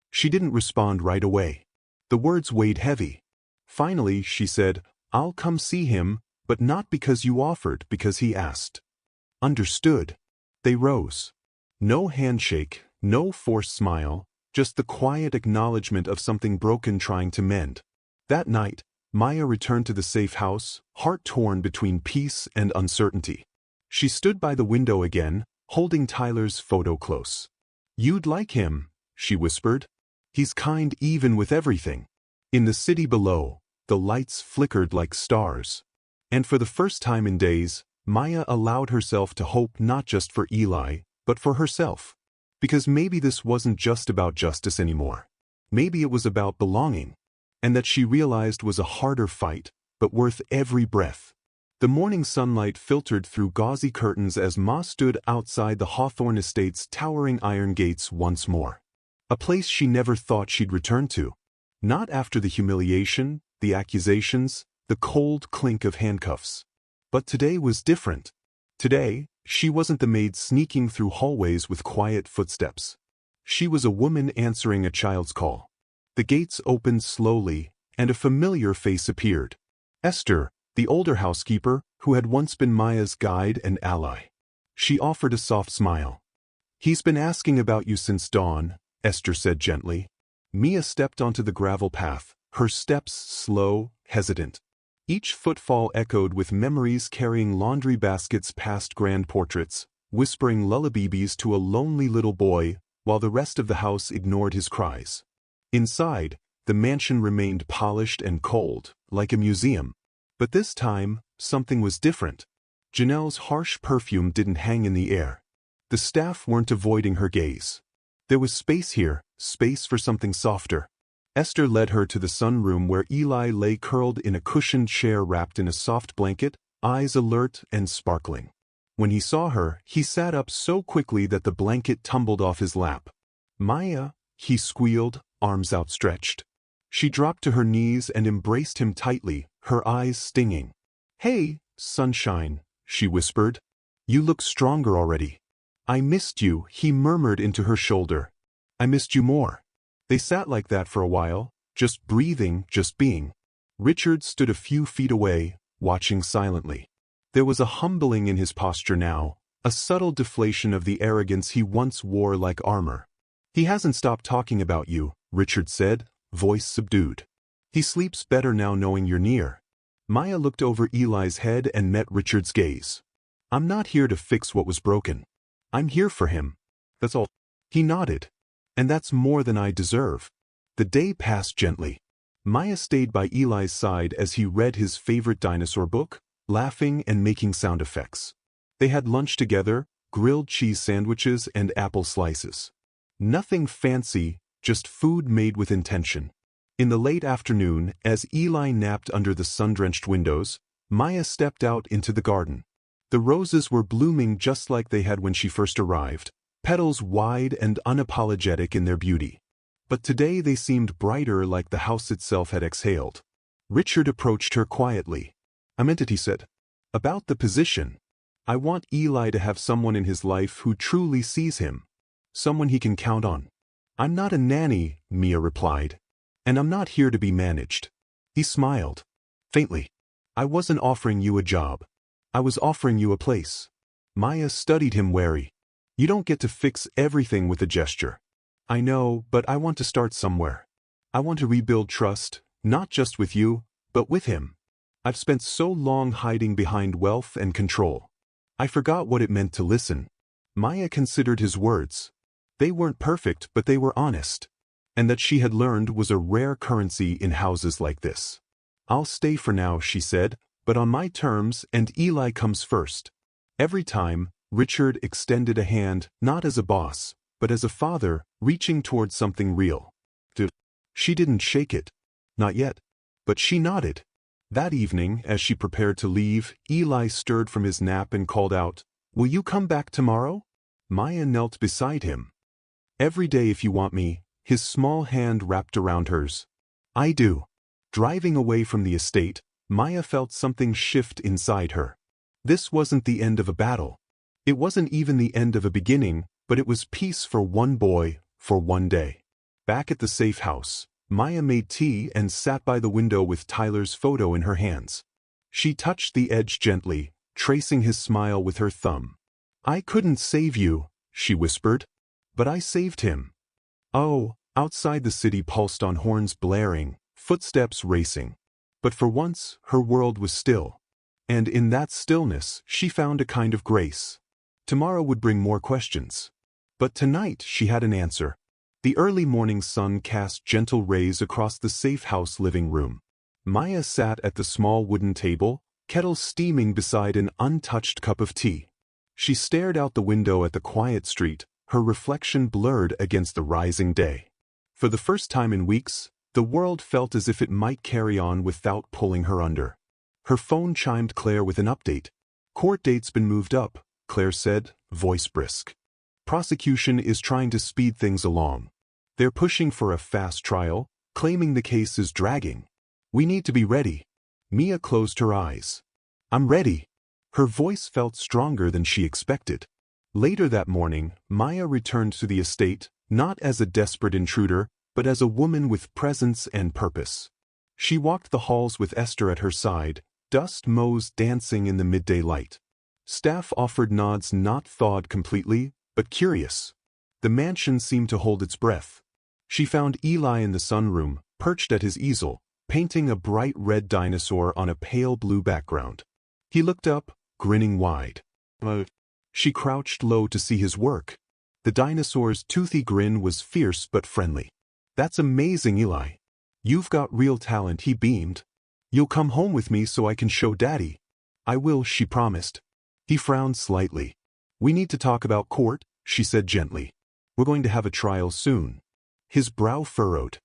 She didn't respond right away. The words weighed heavy. Finally, she said, "I'll come see him, but not because you offered, because he asked." "Understood." They rose. No handshake, no forced smile, just the quiet acknowledgement of something broken trying to mend. That night, Maya returned to the safe house, heart torn between peace and uncertainty. She stood by the window again, holding Tyler's photo close. "You'd like him," she whispered. "He's kind even with everything." In the city below, the lights flickered like stars. And for the first time in days, Maya allowed herself to hope not just for Eli, but for herself. Because maybe this wasn't just about justice anymore. Maybe it was about belonging. And that she realized was a harder fight, but worth every breath. The morning sunlight filtered through gauzy curtains as Ma stood outside the Hawthorne Estate's towering iron gates once more. A place she never thought she'd return to. Not after the humiliation, the accusations, the cold clink of handcuffs. But today was different. Today, she wasn't the maid sneaking through hallways with quiet footsteps. She was a woman answering a child's call. The gates opened slowly, and a familiar face appeared. Esther, the older housekeeper, who had once been Maya's guide and ally. She offered a soft smile. "He's been asking about you since dawn," Esther said gently. Mia stepped onto the gravel path, her steps slow, hesitant. Each footfall echoed with memories carrying laundry baskets past grand portraits, whispering lullabies to a lonely little boy, while the rest of the house ignored his cries. Inside, the mansion remained polished and cold, like a museum. But this time, something was different. Janelle's harsh perfume didn't hang in the air. The staff weren't avoiding her gaze. There was space here, space for something softer. Esther led her to the sunroom where Eli lay curled in a cushioned chair wrapped in a soft blanket, eyes alert and sparkling. When he saw her, he sat up so quickly that the blanket tumbled off his lap. "Maya," he squealed, arms outstretched. She dropped to her knees and embraced him tightly, her eyes stinging. "Hey, sunshine," she whispered. "You look stronger already." "I missed you," he murmured into her shoulder. "I missed you more." They sat like that for a while, just breathing, just being. Richard stood a few feet away, watching silently. There was a humbling in his posture now, a subtle deflation of the arrogance he once wore like armor. "He hasn't stopped talking about you," Richard said, voice subdued. "He sleeps better now knowing you're near." Maya looked over Eli's head and met Richard's gaze. "I'm not here to fix what was broken. I'm here for him. That's all." He nodded. "And that's more than I deserve." The day passed gently. Maya stayed by Eli's side as he read his favorite dinosaur book, laughing and making sound effects. They had lunch together, grilled cheese sandwiches and apple slices. Nothing fancy, just food made with intention. In the late afternoon, as Eli napped under the sun-drenched windows, Maya stepped out into the garden. The roses were blooming just like they had when she first arrived, petals wide and unapologetic in their beauty. But today they seemed brighter, like the house itself had exhaled. Richard approached her quietly. "I meant it," he said. "About the position. I want Eli to have someone in his life who truly sees him. Someone he can count on." "I'm not a nanny," Mia replied. "And I'm not here to be managed." He smiled. Faintly. "I wasn't offering you a job. I was offering you a place." Maya studied him wary. "You don't get to fix everything with a gesture." "I know, but I want to start somewhere. I want to rebuild trust, not just with you, but with him. I've spent so long hiding behind wealth and control. I forgot what it meant to listen." Maya considered his words. They weren't perfect, but they were honest. And that she had learned was a rare currency in houses like this. "I'll stay for now," she said, "but on my terms, and Eli comes first." Every time, Richard extended a hand, not as a boss, but as a father, reaching towards something real. She didn't shake it. Not yet. But she nodded. That evening, as she prepared to leave, Eli stirred from his nap and called out, "Will you come back tomorrow?" Maya knelt beside him. "Every day if you want me," his small hand wrapped around hers. "I do." Driving away from the estate, Maya felt something shift inside her. This wasn't the end of a battle. It wasn't even the end of a beginning, but it was peace for one boy, for one day. Back at the safe house, Maya made tea and sat by the window with Tyler's photo in her hands. She touched the edge gently, tracing his smile with her thumb. "I couldn't save you," she whispered, "but I saved him." Oh, outside the city pulsed on horns blaring, footsteps racing. But for once, her world was still. And in that stillness, she found a kind of grace. Tomorrow would bring more questions. But tonight she had an answer. The early morning sun cast gentle rays across the safe house living room. Maya sat at the small wooden table, kettle steaming beside an untouched cup of tea. She stared out the window at the quiet street, her reflection blurred against the rising day. For the first time in weeks, the world felt as if it might carry on without pulling her under. Her phone chimed Claire with an update. "Court date's been moved up," Claire said, voice brisk. "Prosecution is trying to speed things along. They're pushing for a fast trial, claiming the case is dragging. We need to be ready." Mia closed her eyes. "I'm ready." Her voice felt stronger than she expected. Later that morning, Maya returned to the estate, not as a desperate intruder, but as a woman with presence and purpose. She walked the halls with Esther at her side, dust motes dancing in the midday light. Staff offered nods not thawed completely, but curious. The mansion seemed to hold its breath. She found Eli in the sunroom, perched at his easel, painting a bright red dinosaur on a pale blue background. He looked up, grinning wide. She crouched low to see his work. The dinosaur's toothy grin was fierce but friendly. "That's amazing, Eli. You've got real talent," he beamed. "You'll come home with me so I can show Daddy." "I will," she promised. He frowned slightly. "We need to talk about court," she said gently. "We're going to have a trial soon." His brow furrowed.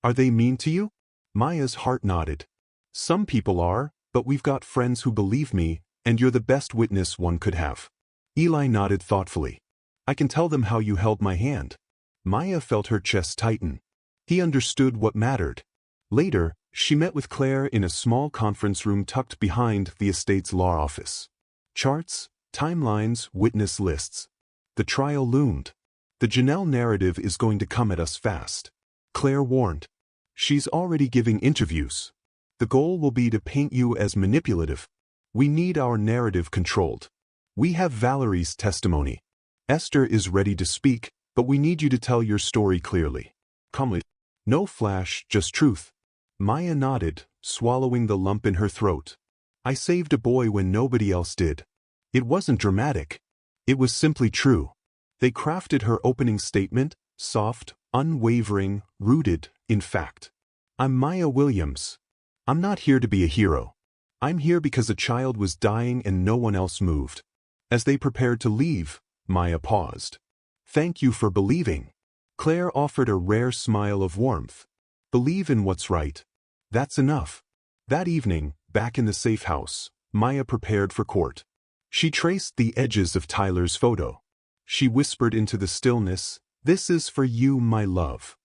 "Are they mean to you?" Maya's heart nodded. "Some people are, but we've got friends who believe me, and you're the best witness one could have." Eli nodded thoughtfully. "I can tell them how you held my hand." Maya felt her chest tighten. He understood what mattered. Later, she met with Claire in a small conference room tucked behind the estate's law office. Charts, timelines, witness lists. The trial loomed. "The Janelle narrative is going to come at us fast," Claire warned. "She's already giving interviews. The goal will be to paint you as manipulative. We need our narrative controlled. We have Valerie's testimony. Esther is ready to speak, but we need you to tell your story clearly. Calmly. No flash, just truth." Maya nodded, swallowing the lump in her throat. "I saved a boy when nobody else did." It wasn't dramatic. It was simply true. They crafted her opening statement, soft, unwavering, rooted in fact. "I'm Maya Williams. I'm not here to be a hero. I'm here because a child was dying and no one else moved." As they prepared to leave, Maya paused. "Thank you for believing." Claire offered a rare smile of warmth. "Believe in what's right. That's enough." That evening, back in the safe house, Maya prepared for court. She traced the edges of Tyler's photo. She whispered into the stillness, "This is for you, my love."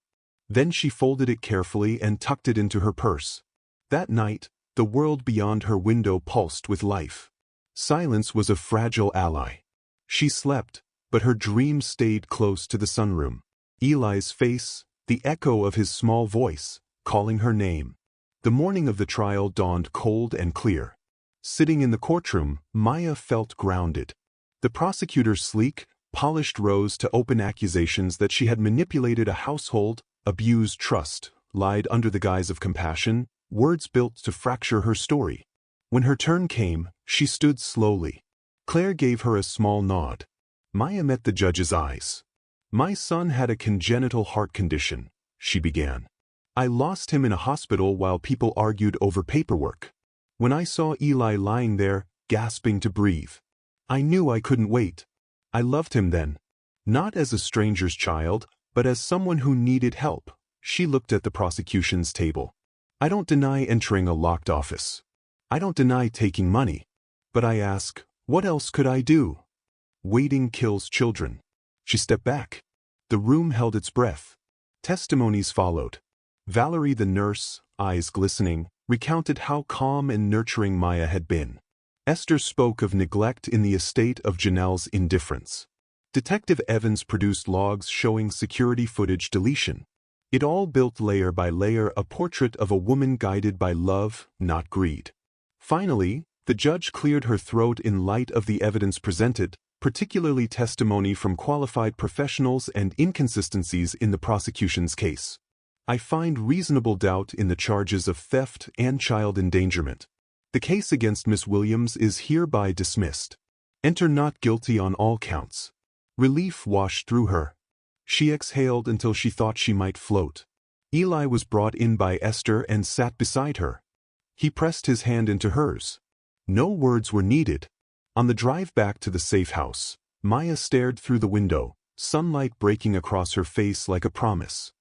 Then she folded it carefully and tucked it into her purse. That night, the world beyond her window pulsed with life. Silence was a fragile ally. She slept, but her dreams stayed close to the sunroom. Eli's face, the echo of his small voice, calling her name. The morning of the trial dawned cold and clear. Sitting in the courtroom, Maya felt grounded. The prosecutor's sleek, polished rose to open accusations that she had manipulated a household, abused trust, lied under the guise of compassion, words built to fracture her story. When her turn came, she stood slowly. Claire gave her a small nod. Maya met the judge's eyes. "My son had a congenital heart condition," she began. "I lost him in a hospital while people argued over paperwork. When I saw Eli lying there, gasping to breathe, I knew I couldn't wait. I loved him then. Not as a stranger's child, but as someone who needed help." She looked at the prosecution's table. "I don't deny entering a locked office. I don't deny taking money. But I ask, what else could I do? Waiting kills children." She stepped back. The room held its breath. Testimonies followed. Valerie the nurse, eyes glistening, recounted how calm and nurturing Maya had been. Esther spoke of neglect in the estate of Janelle's indifference. Detective Evans produced logs showing security footage deletion. It all built layer by layer a portrait of a woman guided by love, not greed. Finally, the judge cleared her throat in light of the evidence presented, particularly testimony from qualified professionals and inconsistencies in the prosecution's case. I find reasonable doubt in the charges of theft and child endangerment. The case against Miss Williams is hereby dismissed. Enter not guilty on all counts. Relief washed through her. She exhaled until she thought she might float. Eli was brought in by Esther and sat beside her. He pressed his hand into hers. No words were needed. On the drive back to the safe house, Maya stared through the window, sunlight breaking across her face like a promise.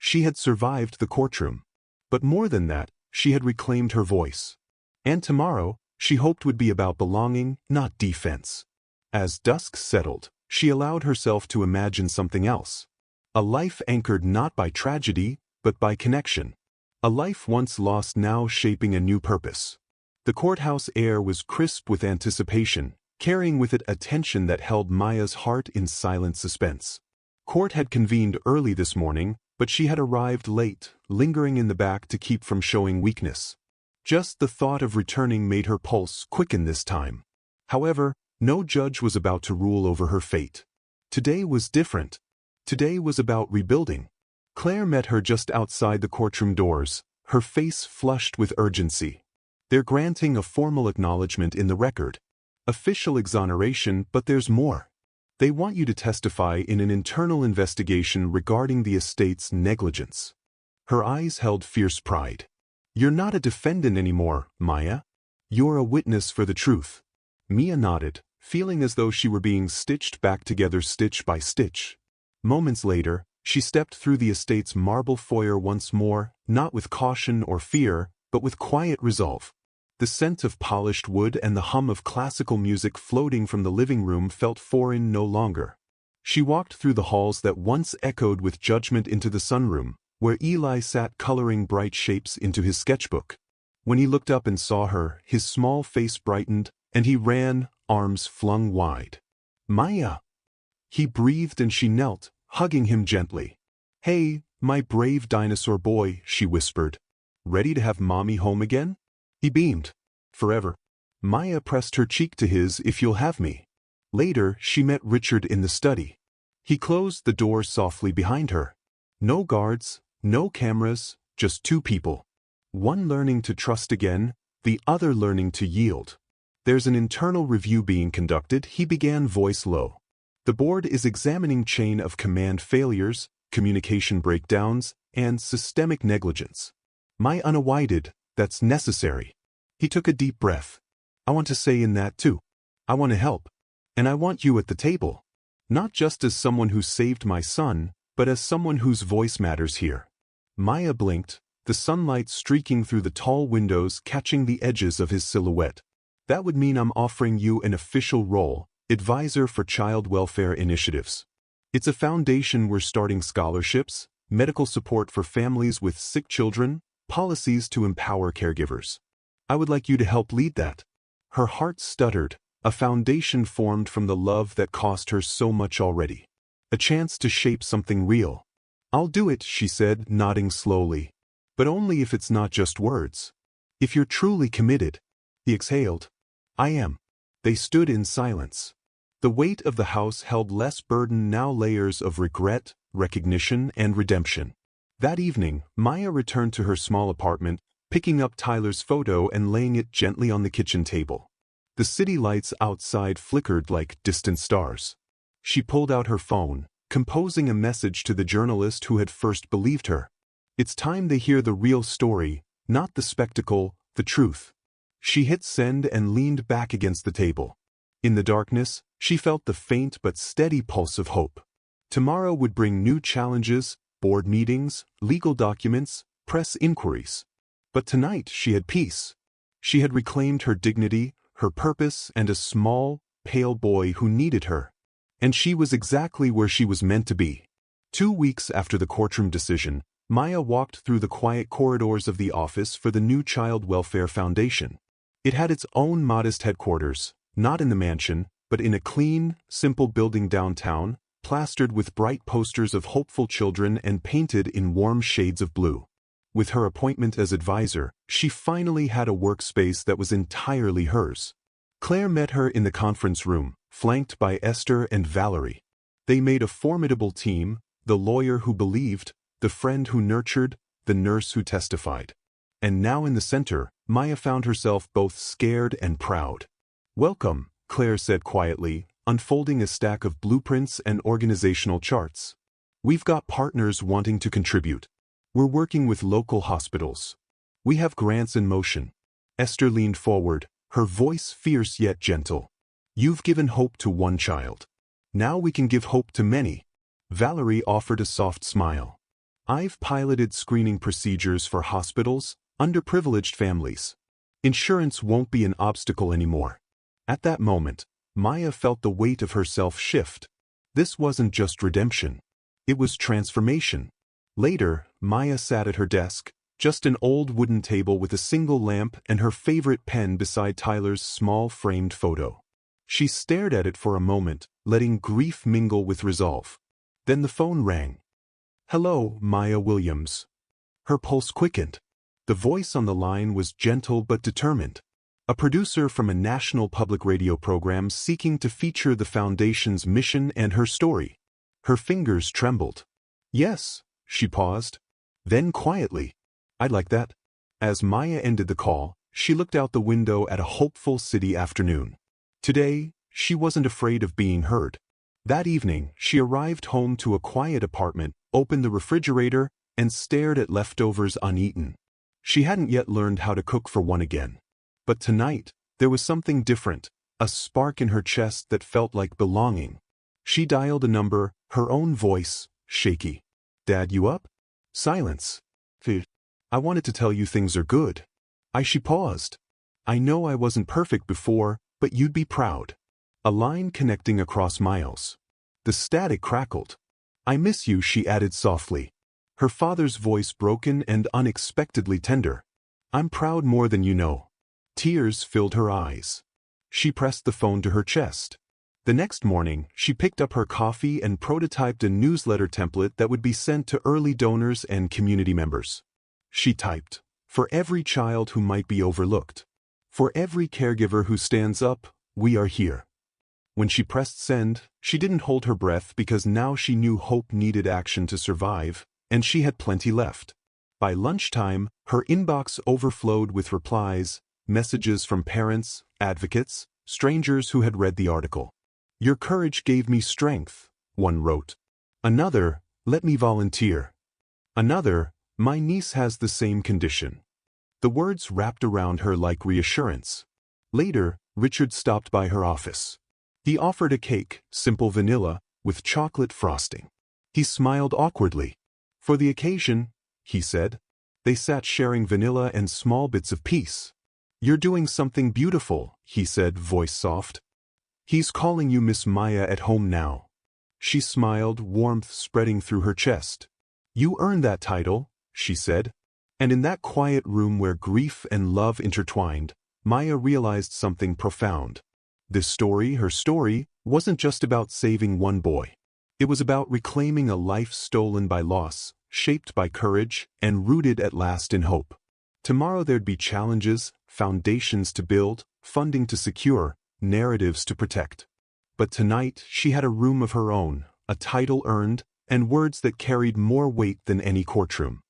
She had survived the courtroom. But more than that, she had reclaimed her voice. And tomorrow, she hoped would be about belonging, not defense. As dusk settled, she allowed herself to imagine something else. A life anchored not by tragedy, but by connection. A life once lost now shaping a new purpose. The courthouse air was crisp with anticipation, carrying with it a tension that held Maya's heart in silent suspense. Court had convened early this morning, but she had arrived late, lingering in the back to keep from showing weakness. Just the thought of returning made her pulse quicken this time. However, no judge was about to rule over her fate. Today was different. Today was about rebuilding. Claire met her just outside the courtroom doors, her face flushed with urgency. They're granting a formal acknowledgement in the record. Official exoneration, but there's more. They want you to testify in an internal investigation regarding the estate's negligence. Her eyes held fierce pride. You're not a defendant anymore, Maya. You're a witness for the truth. Mia nodded, feeling as though she were being stitched back together stitch by stitch. Moments later, she stepped through the estate's marble foyer once more, not with caution or fear, but with quiet resolve. The scent of polished wood and the hum of classical music floating from the living room felt foreign no longer. She walked through the halls that once echoed with judgment into the sunroom, where Eli sat coloring bright shapes into his sketchbook. When he looked up and saw her, his small face brightened, and he ran, arms flung wide. Maya! He breathed and she knelt, hugging him gently. Hey, my brave dinosaur boy, she whispered. Ready to have mommy home again? He beamed. Forever. Maya pressed her cheek to his. If you'll have me. Later, she met Richard in the study. He closed the door softly behind her. No guards, no cameras, just two people. One learning to trust again, the other learning to yield. There's an internal review being conducted, he began, voice low. The board is examining chain of command failures, communication breakdowns, and systemic negligence. My unawided, that's necessary. He took a deep breath. I want to say in that too. I want to help. And I want you at the table. Not just as someone who saved my son, but as someone whose voice matters here. Maya blinked, the sunlight streaking through the tall windows catching the edges of his silhouette. That would mean I'm offering you an official role, advisor for child welfare initiatives. It's a foundation we're starting scholarships, medical support for families with sick children, policies to empower caregivers. I would like you to help lead that. Her heart stuttered, a foundation formed from the love that cost her so much already. A chance to shape something real. I'll do it, she said, nodding slowly. But only if it's not just words. If you're truly committed. He exhaled. I am. They stood in silence. The weight of the house held less burden now, layers of regret, recognition, and redemption. That evening, Maya returned to her small apartment, picking up Tyler's photo and laying it gently on the kitchen table. The city lights outside flickered like distant stars. She pulled out her phone, composing a message to the journalist who had first believed her. It's time they hear the real story, not the spectacle, the truth. She hit send and leaned back against the table. In the darkness, she felt the faint but steady pulse of hope. Tomorrow would bring new challenges, board meetings, legal documents, press inquiries. But tonight she had peace. She had reclaimed her dignity, her purpose, and a small, pale boy who needed her. And she was exactly where she was meant to be. 2 weeks after the courtroom decision, Maya walked through the quiet corridors of the office for the new Child Welfare Foundation. It had its own modest headquarters, not in the mansion, but in a clean, simple building downtown, plastered with bright posters of hopeful children and painted in warm shades of blue. With her appointment as advisor, she finally had a workspace that was entirely hers. Claire met her in the conference room, flanked by Esther and Valerie. They made a formidable team, the lawyer who believed, the friend who nurtured, the nurse who testified. And now in the center, Maya found herself both scared and proud. "Welcome," Claire said quietly, unfolding a stack of blueprints and organizational charts. "We've got partners wanting to contribute. We're working with local hospitals. We have grants in motion." Esther leaned forward, her voice fierce yet gentle. "You've given hope to one child. Now we can give hope to many." Valerie offered a soft smile. "I've piloted screening procedures for hospitals, underprivileged families. Insurance won't be an obstacle anymore." At that moment, Maya felt the weight of herself shift. This wasn't just redemption. It was transformation. Later, Maya sat at her desk, just an old wooden table with a single lamp and her favorite pen beside Tyler's small framed photo. She stared at it for a moment, letting grief mingle with resolve. Then the phone rang. "Hello, Maya Williams." Her pulse quickened. The voice on the line was gentle but determined. A producer from a national public radio program seeking to feature the Foundation's mission and her story. Her fingers trembled. "Yes," she paused. Then quietly, "I'd like that." As Maya ended the call, she looked out the window at a hopeful city afternoon. Today, she wasn't afraid of being heard. That evening, she arrived home to a quiet apartment, opened the refrigerator, and stared at leftovers uneaten. She hadn't yet learned how to cook for one again. But tonight, there was something different, a spark in her chest that felt like belonging. She dialed a number, her own voice, shaky. "Dad, you up?" Silence. "Phew. I wanted to tell you things are good." She paused. "I know I wasn't perfect before, but you'd be proud." A line connecting across miles. The static crackled. "I miss you," she added softly. Her father's voice broken and unexpectedly tender. "I'm proud more than you know." Tears filled her eyes. She pressed the phone to her chest. The next morning, she picked up her coffee and prototyped a newsletter template that would be sent to early donors and community members. She typed, "For every child who might be overlooked. For every caregiver who stands up, we are here." When she pressed send, she didn't hold her breath because now she knew hope needed action to survive, and she had plenty left. By lunchtime, her inbox overflowed with replies, messages from parents, advocates, strangers who had read the article. "Your courage gave me strength," one wrote. Another, "Let me volunteer." Another, "My niece has the same condition." The words wrapped around her like reassurance. Later, Richard stopped by her office. He offered a cake, simple vanilla, with chocolate frosting. He smiled awkwardly. "For the occasion," he said. They sat sharing vanilla and small bits of peace. "You're doing something beautiful," he said, voice soft. "He's calling you Miss Maya at home now." She smiled, warmth spreading through her chest. "You earned that title," she said. And in that quiet room where grief and love intertwined, Maya realized something profound. This story, her story, wasn't just about saving one boy. It was about reclaiming a life stolen by loss, shaped by courage, and rooted at last in hope. Tomorrow there'd be challenges, foundations to build, funding to secure, narratives to protect. But tonight she had a room of her own, a title earned, and words that carried more weight than any courtroom.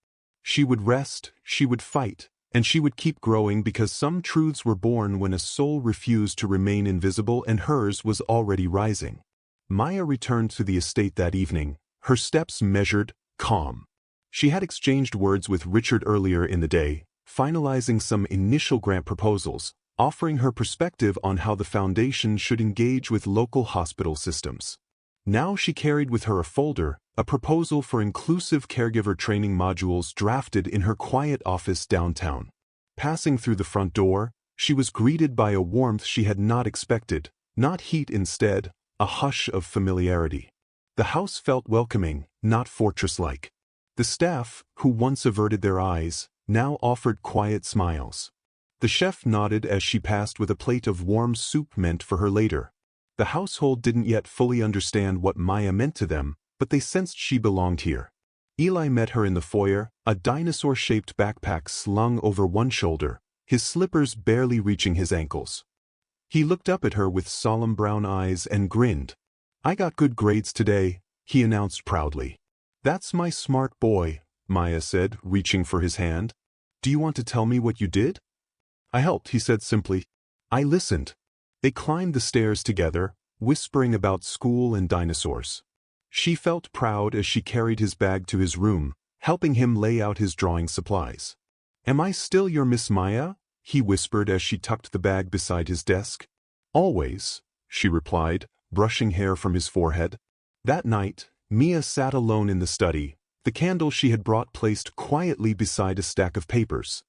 She would rest, she would fight, and she would keep growing because some truths were born when a soul refused to remain invisible and hers was already rising. Maya returned to the estate that evening, her steps measured, calm. She had exchanged words with Richard earlier in the day, finalizing some initial grant proposals, offering her perspective on how the foundation should engage with local hospital systems. Now she carried with her a folder, a proposal for inclusive caregiver training modules drafted in her quiet office downtown. Passing through the front door, she was greeted by a warmth she had not expected, not heat instead, a hush of familiarity. The house felt welcoming, not fortress-like. The staff, who once averted their eyes, now offered quiet smiles. The chef nodded as she passed with a plate of warm soup meant for her later. The household didn't yet fully understand what Maya meant to them, but they sensed she belonged here. Eli met her in the foyer, a dinosaur-shaped backpack slung over one shoulder, his slippers barely reaching his ankles. He looked up at her with solemn brown eyes and grinned. "I got good grades today," he announced proudly. "That's my smart boy," Maya said, reaching for his hand. "Do you want to tell me what you did?" "I helped," he said simply. "I listened." They climbed the stairs together, whispering about school and dinosaurs. She felt proud as she carried his bag to his room, helping him lay out his drawing supplies. "Am I still your Miss Maya?" he whispered as she tucked the bag beside his desk. "Always," she replied, brushing hair from his forehead. That night, Mia sat alone in the study, the candle she had brought placed quietly beside a stack of papers.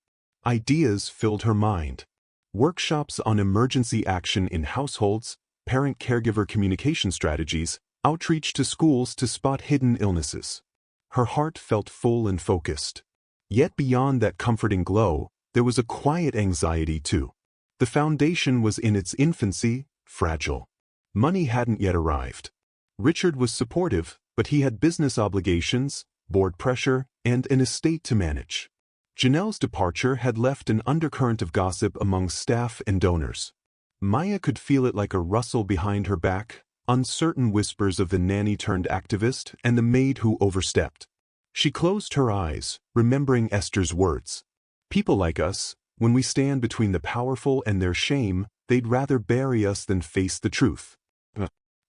Ideas filled her mind. Workshops on emergency action in households, parent-caregiver communication strategies, outreach to schools to spot hidden illnesses. Her heart felt full and focused. Yet beyond that comforting glow, there was a quiet anxiety too. The foundation was in its infancy, fragile. Money hadn't yet arrived. Richard was supportive, but he had business obligations, board pressure, and an estate to manage. Janelle's departure had left an undercurrent of gossip among staff and donors. Maya could feel it like a rustle behind her back, uncertain whispers of the nanny-turned-activist and the maid who overstepped. She closed her eyes, remembering Esther's words. "People like us, when we stand between the powerful and their shame, they'd rather bury us than face the truth."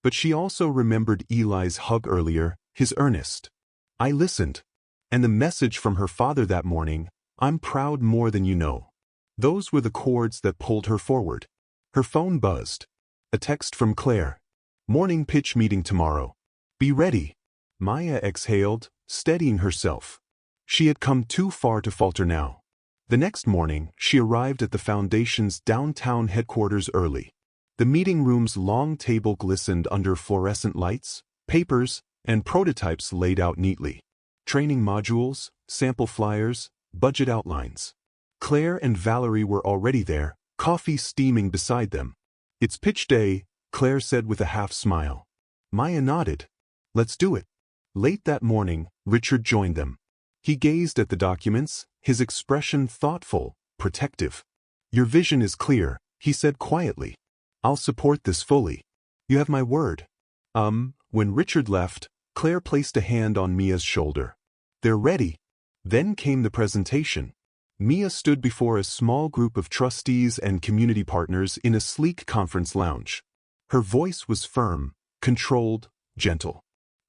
But she also remembered Eli's hug earlier, his earnest, "I listened." And the message from her father that morning, "I'm proud more than you know." Those were the chords that pulled her forward. Her phone buzzed. A text from Claire. "Morning pitch meeting tomorrow. Be ready." Maya exhaled, steadying herself. She had come too far to falter now. The next morning, she arrived at the Foundation's downtown headquarters early. The meeting room's long table glistened under fluorescent lights, papers, and prototypes laid out neatly. Training modules, sample flyers, budget outlines. Claire and Valerie were already there, coffee steaming beside them. "It's pitch day," Claire said with a half-smile. Maya nodded. "Let's do it." Late that morning, Richard joined them. He gazed at the documents, his expression thoughtful, protective. "Your vision is clear," he said quietly. "I'll support this fully. You have my word." When Richard left, Claire placed a hand on Mia's shoulder. "They're ready." Then came the presentation. Mia stood before a small group of trustees and community partners in a sleek conference lounge. Her voice was firm, controlled, gentle.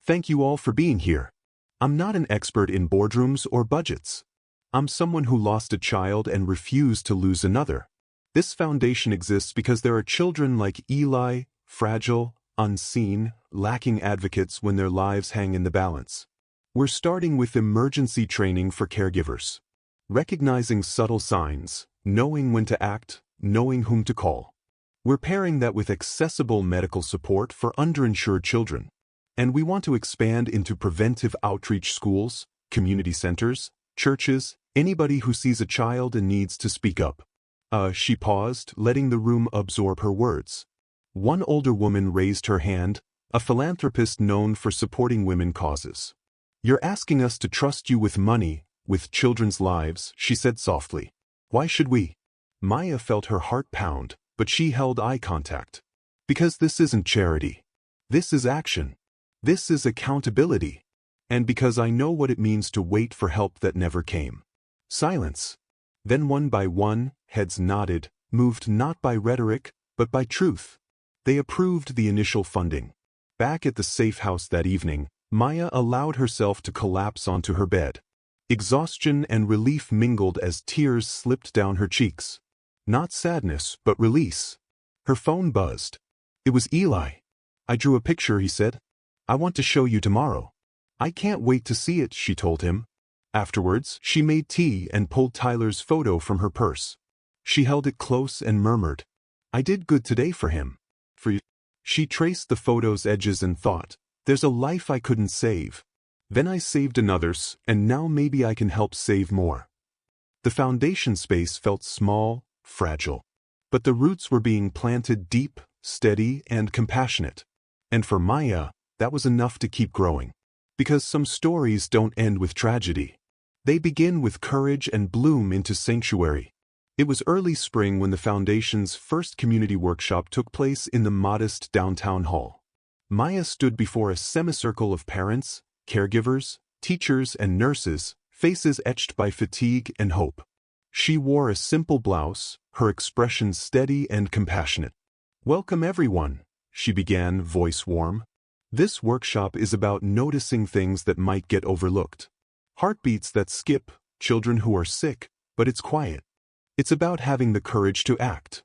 "Thank you all for being here. I'm not an expert in boardrooms or budgets. I'm someone who lost a child and refused to lose another. This foundation exists because there are children like Eli, fragile, unseen, lacking advocates when their lives hang in the balance. We're starting with emergency training for caregivers. Recognizing subtle signs, knowing when to act, knowing whom to call. We're pairing that with accessible medical support for underinsured children. And we want to expand into preventive outreach schools, community centers, churches, anybody who sees a child and needs to speak up." She paused, letting the room absorb her words. One older woman raised her hand, a philanthropist known for supporting women causes. "You're asking us to trust you with money, with children's lives," she said softly. "Why should we?" Maya felt her heart pound, but she held eye contact. "Because this isn't charity. This is action. This is accountability. And because I know what it means to wait for help that never came." Silence. Then one by one, heads nodded, moved not by rhetoric, but by truth. They approved the initial funding. Back at the safe house that evening, Maya allowed herself to collapse onto her bed. Exhaustion and relief mingled as tears slipped down her cheeks. Not sadness, but release. Her phone buzzed. It was Eli. "I drew a picture," he said. "I want to show you tomorrow." "I can't wait to see it," she told him. Afterwards, she made tea and pulled Tyler's photo from her purse. She held it close and murmured, "I did good today for him. For you." She traced the photo's edges and thought, "There's a life I couldn't save. Then I saved another's, and now maybe I can help save more." The foundation space felt small, fragile. But the roots were being planted deep, steady, and compassionate. And for Maya, that was enough to keep growing. Because some stories don't end with tragedy. They begin with courage and bloom into sanctuary. It was early spring when the Foundation's first community workshop took place in the modest downtown hall. Maya stood before a semicircle of parents, caregivers, teachers and nurses, faces etched by fatigue and hope. She wore a simple blouse, her expression steady and compassionate. "Welcome everyone," she began, voice warm. "This workshop is about noticing things that might get overlooked. Heartbeats that skip, children who are sick, but it's quiet. It's about having the courage to act."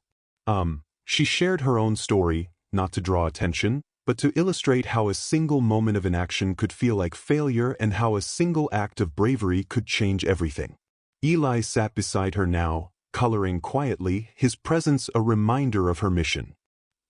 She shared her own story, not to draw attention, but to illustrate how a single moment of inaction could feel like failure and how a single act of bravery could change everything. Eli sat beside her now, coloring quietly, his presence a reminder of her mission.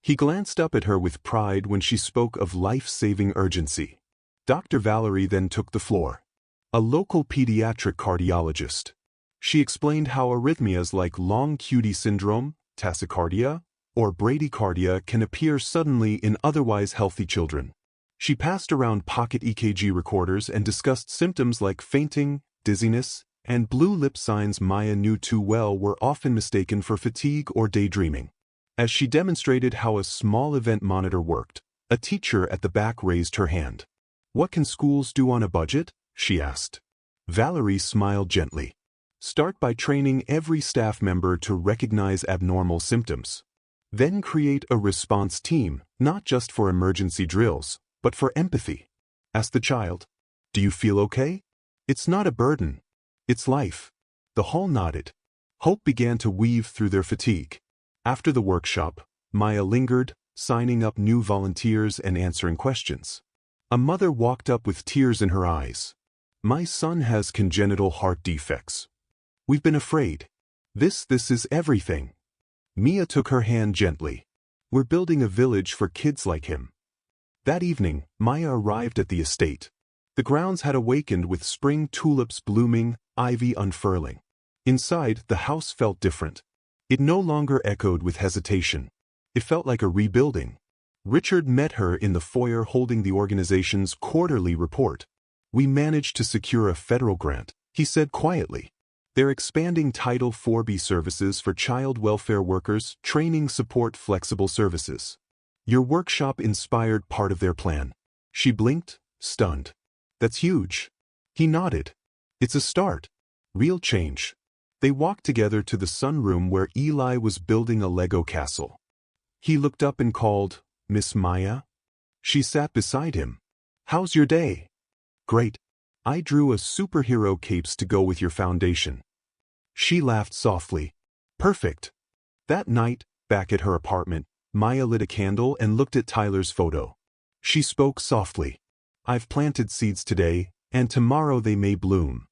He glanced up at her with pride when she spoke of life-saving urgency. Dr. Valerie then took the floor. A local pediatric cardiologist. She explained how arrhythmias like long QT syndrome, tachycardia, or bradycardia can appear suddenly in otherwise healthy children. She passed around pocket EKG recorders and discussed symptoms like fainting, dizziness, and blue lip signs Maya knew too well were often mistaken for fatigue or daydreaming. As she demonstrated how a small event monitor worked, a teacher at the back raised her hand. "What can schools do on a budget?" she asked. Valerie smiled gently. "Start by training every staff member to recognize abnormal symptoms. Then create a response team, not just for emergency drills, but for empathy. Ask the child, 'Do you feel okay?' It's not a burden. It's life." The hall nodded. Hope began to weave through their fatigue. After the workshop, Maya lingered, signing up new volunteers and answering questions. A mother walked up with tears in her eyes. "My son has congenital heart defects. We've been afraid. This is everything." Mia took her hand gently. "We're building a village for kids like him." That evening, Maya arrived at the estate. The grounds had awakened with spring tulips blooming, ivy unfurling. Inside, the house felt different. It no longer echoed with hesitation. It felt like a rebuilding. Richard met her in the foyer holding the organization's quarterly report. "We managed to secure a federal grant," he said quietly. "They're expanding Title IV-B services for child welfare workers, training support flexible services. Your workshop inspired part of their plan." She blinked, stunned. "That's huge." He nodded. "It's a start. Real change." They walked together to the sunroom where Eli was building a Lego castle. He looked up and called, "Miss Maya?" She sat beside him. "How's your day?" "Great. I drew a superhero capes to go with your foundation." She laughed softly. "Perfect." That night, back at her apartment, Maya lit a candle and looked at Tyler's photo. She spoke softly. "I've planted seeds today, and tomorrow they may bloom."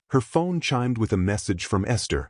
Her phone chimed with a message from Esther.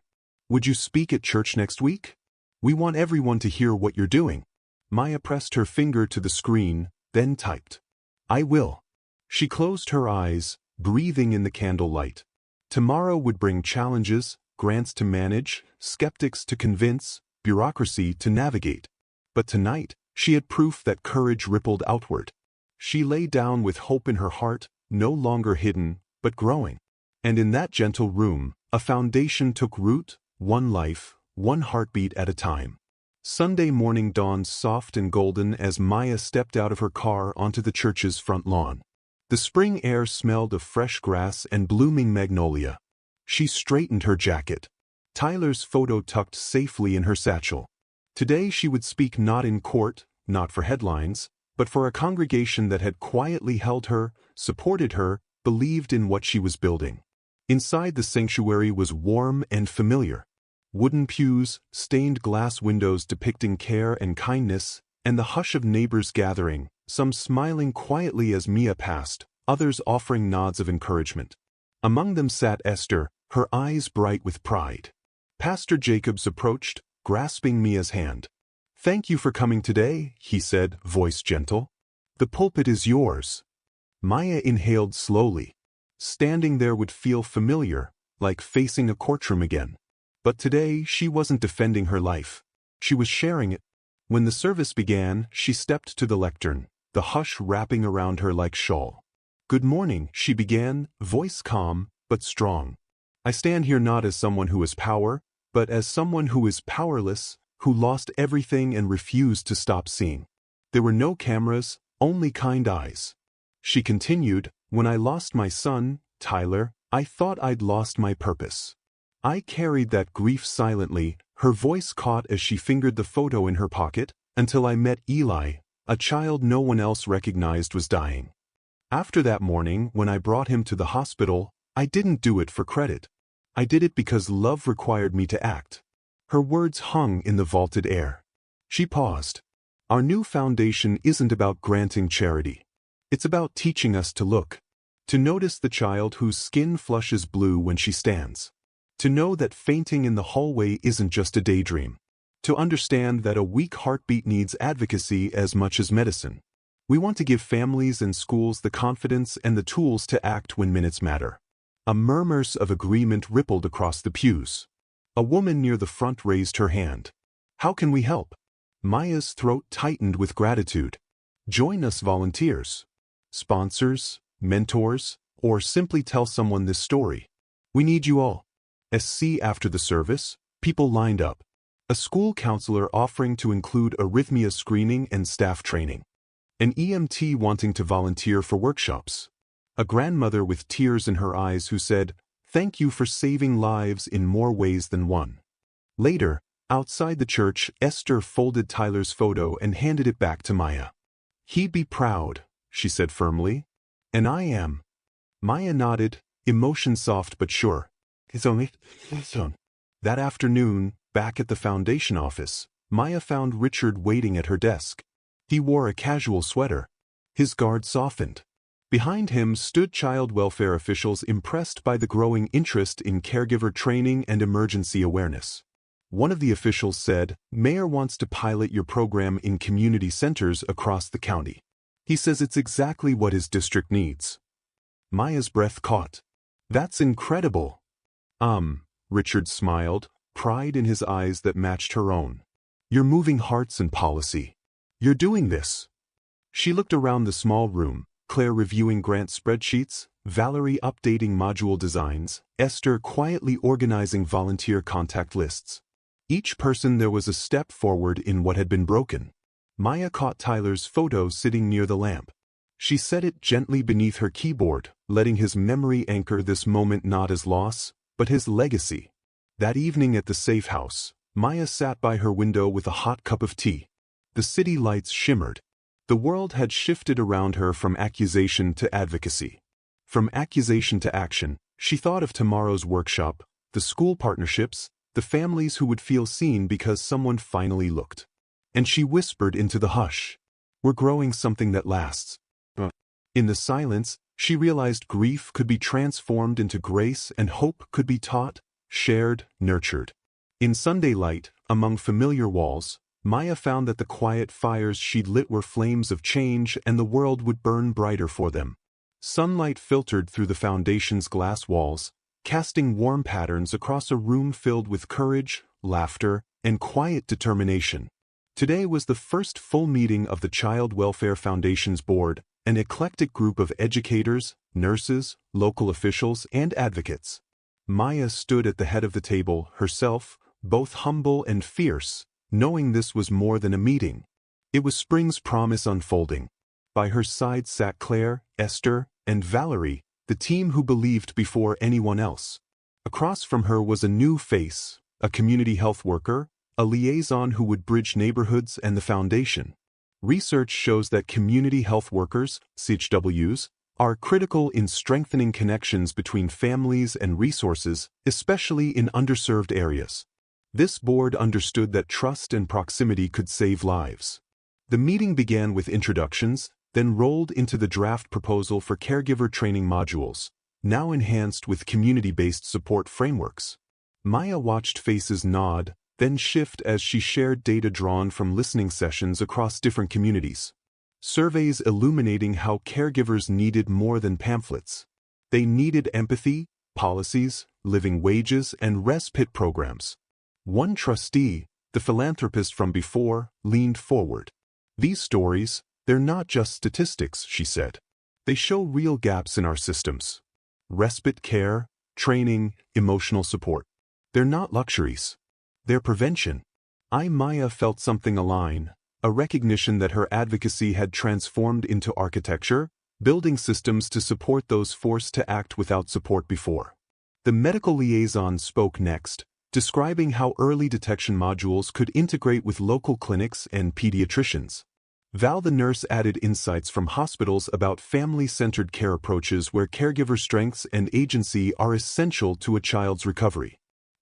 "Would you speak at church next week? We want everyone to hear what you're doing." Maya pressed her finger to the screen, then typed, "I will." She closed her eyes, breathing in the candlelight. Tomorrow would bring challenges, grants to manage, skeptics to convince, bureaucracy to navigate. But tonight, she had proof that courage rippled outward. She lay down with hope in her heart, no longer hidden, but growing. And in that gentle room, a foundation took root, one life, one heartbeat at a time. Sunday morning dawned soft and golden as Maya stepped out of her car onto the church's front lawn. The spring air smelled of fresh grass and blooming magnolia. She straightened her jacket. Tyler's photo tucked safely in her satchel. Today she would speak not in court, not for headlines, but for a congregation that had quietly held her, supported her, believed in what she was building. Inside the sanctuary was warm and familiar. Wooden pews, stained glass windows depicting care and kindness, and the hush of neighbors gathering, some smiling quietly as Mia passed, others offering nods of encouragement. Among them sat Esther, her eyes bright with pride. Pastor Jacobs approached, grasping Mia's hand. "Thank you for coming today," he said, voice gentle. "The pulpit is yours." Maya inhaled slowly. Standing there would feel familiar, like facing a courtroom again. But today she wasn't defending her life. She was sharing it. When the service began, she stepped to the lectern, the hush wrapping around her like shawl. "Good morning," she began, voice calm, but strong. "I stand here not as someone who has power, but as someone who is powerless, who lost everything and refused to stop seeing." There were no cameras, only kind eyes. She continued, When I lost my son, Tyler, I thought I'd lost my purpose. I carried that grief silently, her voice caught as she fingered the photo in her pocket, until I met Eli, a child no one else recognized was dying. After that morning, when I brought him to the hospital, I didn't do it for credit. I did it because love required me to act. Her words hung in the vaulted air. She paused. Our new foundation isn't about granting charity. It's about teaching us to look. To notice the child whose skin flushes blue when she stands. To know that fainting in the hallway isn't just a daydream. To understand that a weak heartbeat needs advocacy as much as medicine. We want to give families and schools the confidence and the tools to act when minutes matter. A murmurs of agreement rippled across the pews. A woman near the front raised her hand. How can we help? Maya's throat tightened with gratitude. Join us, volunteers. Sponsors, mentors, or simply tell someone this story. We need you all. After the service, people lined up. A school counselor offering to include arrhythmia screening and staff training. An EMT wanting to volunteer for workshops. A grandmother with tears in her eyes who said, "Thank you for saving lives in more ways than one." Later, outside the church, Esther folded Tyler's photo and handed it back to Maya. "He'd be proud," she said firmly. "And I am." Maya nodded, emotion soft but sure. That afternoon, back at the foundation office, Maya found Richard waiting at her desk. He wore a casual sweater. His guard softened. Behind him stood child welfare officials impressed by the growing interest in caregiver training and emergency awareness. One of the officials said, "Mayor wants to pilot your program in community centers across the county. He says it's exactly what his district needs." Maya's breath caught. "That's incredible." Richard smiled, pride in his eyes that matched her own. "You're moving hearts and policy. You're doing this." She looked around the small room, Claire reviewing grant spreadsheets, Valerie updating module designs, Esther quietly organizing volunteer contact lists. Each person there was a step forward in what had been broken. Maya caught Tyler's photo sitting near the lamp. She set it gently beneath her keyboard, letting his memory anchor this moment not as loss, but his legacy. That evening at the safe house, Maya sat by her window with a hot cup of tea. The city lights shimmered. The world had shifted around her from accusation to advocacy. From accusation to action, she thought of tomorrow's workshop, the school partnerships, the families who would feel seen because someone finally looked. And she whispered into the hush, "We're growing something that lasts." In the silence, she realized grief could be transformed into grace and hope could be taught, shared, nurtured. In Sunday light, among familiar walls, Maya found that the quiet fires she'd lit were flames of change and the world would burn brighter for them. Sunlight filtered through the foundation's glass walls, casting warm patterns across a room filled with courage, laughter, and quiet determination. Today was the first full meeting of the Child Welfare Foundation's board, an eclectic group of educators, nurses, local officials, and advocates. Maya stood at the head of the table, herself, both humble and fierce, knowing this was more than a meeting. It was spring's promise unfolding. By her side sat Claire, Esther, and Valerie, the team who believed before anyone else. Across from her was a new face, a community health worker, a liaison who would bridge neighborhoods and the foundation. Research shows that community health workers, CHWs, are critical in strengthening connections between families and resources, especially in underserved areas. This board understood that trust and proximity could save lives. The meeting began with introductions, then rolled into the draft proposal for caregiver training modules, now enhanced with community-based support frameworks. Maya watched faces nod, then shift as she shared data drawn from listening sessions across different communities. Surveys illuminating how caregivers needed more than pamphlets. They needed empathy, policies, living wages, and respite programs. One trustee, the philanthropist from before, leaned forward. "These stories, they're not just statistics," she said. "They show real gaps in our systems. Respite care, training, emotional support. They're not luxuries. They're prevention." Maya felt something align, a recognition that her advocacy had transformed into architecture, building systems to support those forced to act without support before. The medical liaison spoke next, describing how early detection modules could integrate with local clinics and pediatricians. Val the nurse added insights from hospitals about family-centered care approaches where caregiver strengths and agency are essential to a child's recovery.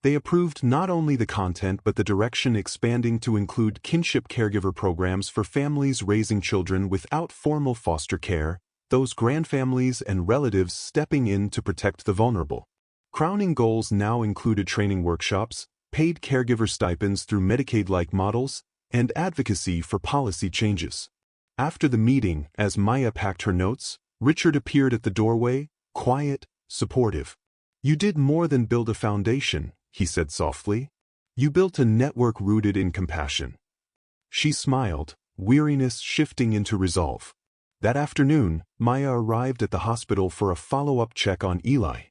They approved not only the content but the direction, expanding to include kinship caregiver programs for families raising children without formal foster care, those grandfamilies and relatives stepping in to protect the vulnerable. Crowning goals now included training workshops, paid caregiver stipends through Medicaid-like models, and advocacy for policy changes. After the meeting, as Maya packed her notes, Richard appeared at the doorway, quiet, supportive. "You did more than build a foundation," he said softly. "You built a network rooted in compassion." She smiled, weariness shifting into resolve. That afternoon, Maya arrived at the hospital for a follow-up check on Eli.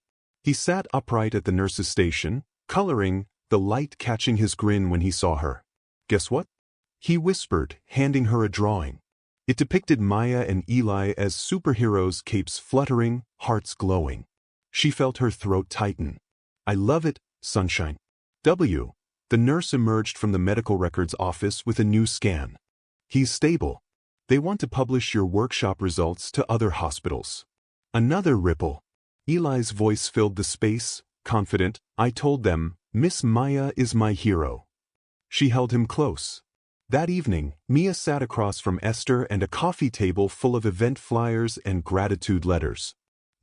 He sat upright at the nurse's station, coloring, the light catching his grin when he saw her. "Guess what?" he whispered, handing her a drawing. It depicted Maya and Eli as superheroes, capes fluttering, hearts glowing. She felt her throat tighten. "I love it, sunshine." The nurse emerged from the medical records office with a new scan. "He's stable. They want to publish your workshop results to other hospitals." Another ripple. Eli's voice filled the space, confident. "I told them, Miss Maya is my hero." She held him close. That evening, Mia sat across from Esther and a coffee table full of event flyers and gratitude letters.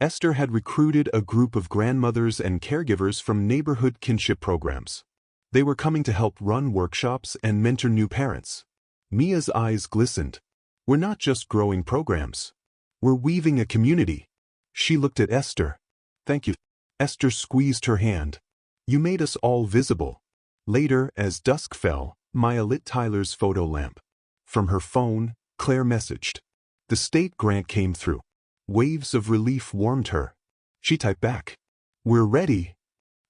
Esther had recruited a group of grandmothers and caregivers from neighborhood kinship programs. They were coming to help run workshops and mentor new parents. Mia's eyes glistened. "We're not just growing programs. We're weaving a community." She looked at Esther. "Thank you." Esther squeezed her hand. "You made us all visible." Later, as dusk fell, Maya lit Tyler's photo lamp. From her phone, Claire messaged. The state grant came through. Waves of relief warmed her. She typed back, "We're ready."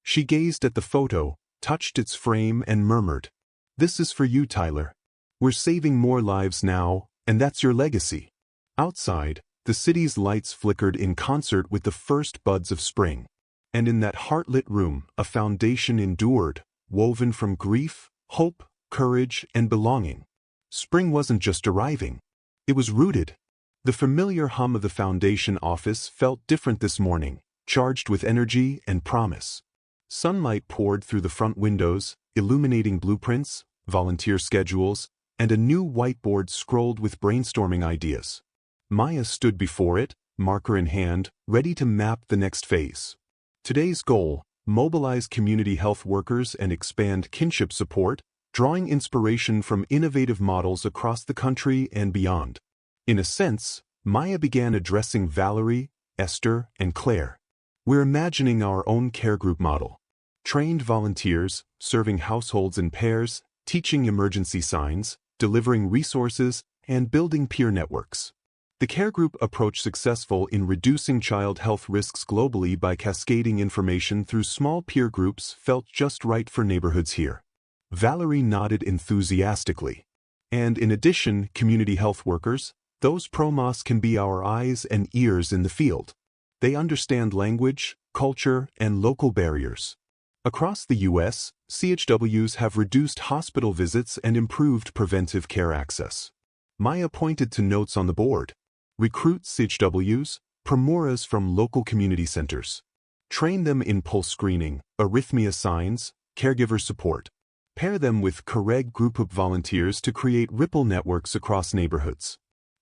She gazed at the photo, touched its frame and murmured, "This is for you, Tyler. We're saving more lives now, and that's your legacy." Outside, the city's lights flickered in concert with the first buds of spring. And in that heart-lit room, a foundation endured, woven from grief, hope, courage, and belonging. Spring wasn't just arriving. It was rooted. The familiar hum of the foundation office felt different this morning, charged with energy and promise. Sunlight poured through the front windows, illuminating blueprints, volunteer schedules, and a new whiteboard scrolled with brainstorming ideas. Maya stood before it, marker in hand, ready to map the next phase. Today's goal: mobilize community health workers and expand kinship support, drawing inspiration from innovative models across the country and beyond. In a sense, Maya began addressing Valerie, Esther, and Claire. "We're imagining our own care group model. Trained volunteers, serving households in pairs, teaching emergency signs, delivering resources, and building peer networks." The care group approach, successful in reducing child health risks globally by cascading information through small peer groups, felt just right for neighborhoods here. Valerie nodded enthusiastically. "And in addition, community health workers, those promos can be our eyes and ears in the field. They understand language, culture, and local barriers. Across the U.S., CHWs have reduced hospital visits and improved preventive care access." Maya pointed to notes on the board. "Recruit CHWs, Primuras from local community centers. Train them in pulse screening, arrhythmia signs, caregiver support. Pair them with CAREG group of volunteers to create ripple networks across neighborhoods.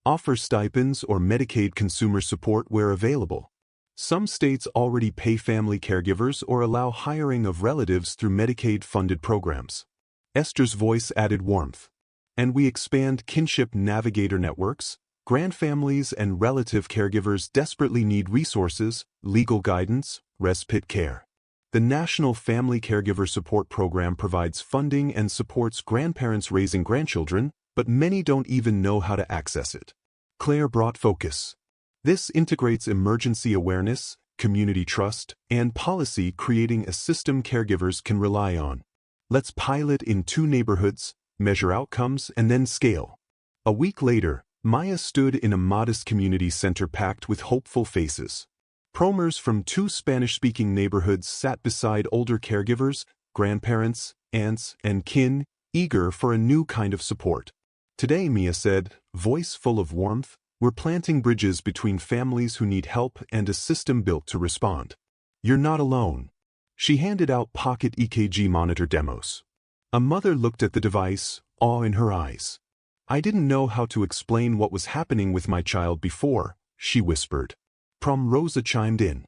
Offer stipends or Medicaid consumer support where available. Some states already pay family caregivers or allow hiring of relatives through Medicaid-funded programs." Esther's voice added warmth. "And we expand kinship navigator networks. Grandfamilies and relative caregivers desperately need resources, legal guidance, respite care. The National Family Caregiver Support Program provides funding and supports grandparents raising grandchildren, but many don't even know how to access it." Claire brought focus. "This integrates emergency awareness, community trust, and policy, creating a system caregivers can rely on. Let's pilot in 2 neighborhoods, measure outcomes, and then scale." A week later, Maya stood in a modest community center packed with hopeful faces. Promers from 2 Spanish-speaking neighborhoods sat beside older caregivers, grandparents, aunts, and kin, eager for a new kind of support. "Today," Mia said, voice full of warmth, "we're planting bridges between families who need help and a system built to respond. You're not alone." She handed out pocket EKG monitor demos. A mother looked at the device, awe in her eyes. "I didn't know how to explain what was happening with my child before," she whispered. Rosa chimed in.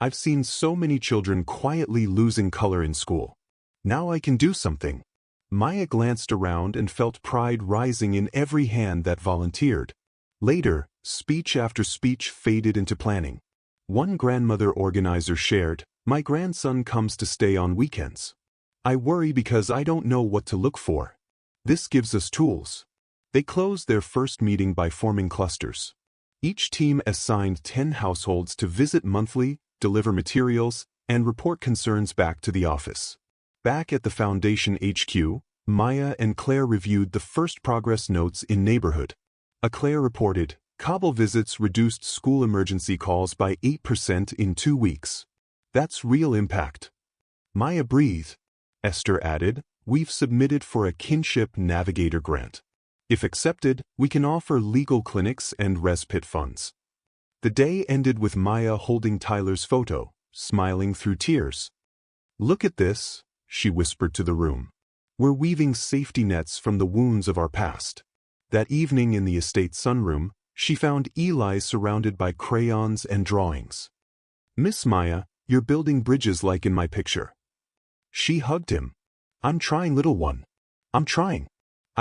"I've seen so many children quietly losing color in school. Now I can do something." Maya glanced around and felt pride rising in every hand that volunteered. Later, speech after speech faded into planning. One grandmother organizer shared, "My grandson comes to stay on weekends. I worry because I don't know what to look for. This gives us tools." They closed their first meeting by forming clusters. Each team assigned 10 households to visit monthly, deliver materials, and report concerns back to the office. Back at the Foundation HQ, Maya and Claire reviewed the first progress notes in neighborhood. Claire reported, "Cobble visits reduced school emergency calls by 8% in 2 weeks. That's real impact." Maya breathed. Esther added, "We've submitted for a Kinship Navigator grant. If accepted, we can offer legal clinics and respite funds." The day ended with Maya holding Tyler's photo, smiling through tears. "Look at this," she whispered to the room. "We're weaving safety nets from the wounds of our past." That evening in the estate sunroom, she found Eli surrounded by crayons and drawings. "Miss Maya, you're building bridges like in my picture." She hugged him. "I'm trying, little one. I'm trying."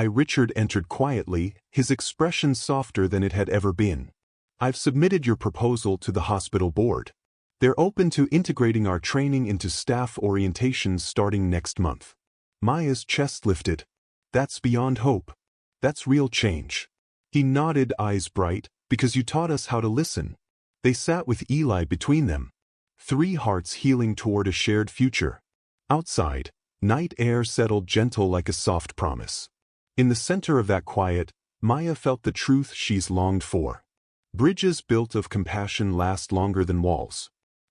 Richard entered quietly, his expression softer than it had ever been. "I've submitted your proposal to the hospital board. They're open to integrating our training into staff orientations starting next month." Maya's chest lifted. "That's beyond hope. That's real change." He nodded, eyes bright, "Because you taught us how to listen." They sat with Eli between them. 3 hearts healing toward a shared future. Outside, night air settled gentle like a soft promise. In the center of that quiet, Maya felt the truth she's longed for. Bridges built of compassion last longer than walls.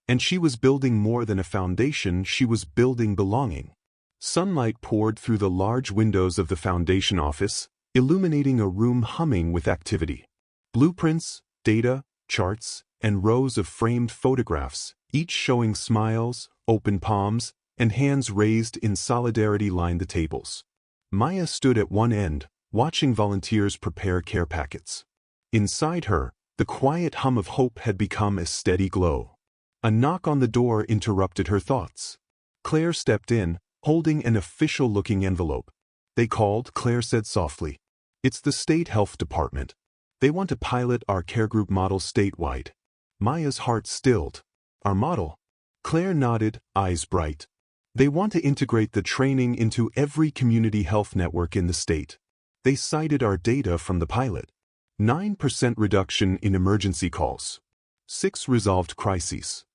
And she was building more than a foundation, she was building belonging. Sunlight poured through the large windows of the foundation office, illuminating a room humming with activity. Blueprints, data, charts, and rows of framed photographs, each showing smiles, open palms, and hands raised in solidarity lined the tables. Maya stood at one end, watching volunteers prepare care packets. Inside her, the quiet hum of hope had become a steady glow. A knock on the door interrupted her thoughts. Claire stepped in, holding an official-looking envelope. "They called," Claire said softly. "It's the State Health Department. They want to pilot our care group model statewide." Maya's heart stilled. "Our model?" Claire nodded, eyes bright. "They want to integrate the training into every community health network in the state. They cited our data from the pilot. 9% reduction in emergency calls. 6 resolved crises.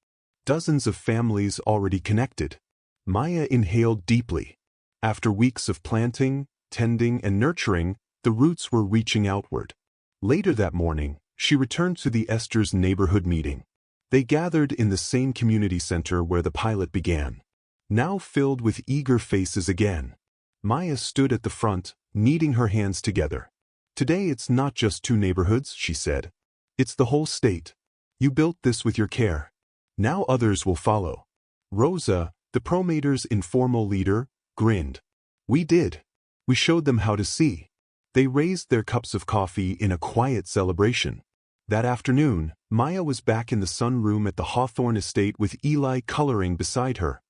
Dozens of families already connected." Maya inhaled deeply. After weeks of planting, tending, and nurturing, the roots were reaching outward. Later that morning, she returned to the Esther's neighborhood meeting. They gathered in the same community center where the pilot began. Now filled with eager faces again. Maya stood at the front, kneading her hands together. "Today it's not just 2 neighborhoods," she said. "It's the whole state. You built this with your care. Now others will follow." Rosa, the Promater's informal leader, grinned. "We did. We showed them how to see." They raised their cups of coffee in a quiet celebration. That afternoon, Maya was back in the sunroom at the Hawthorne estate with Eli coloring beside her.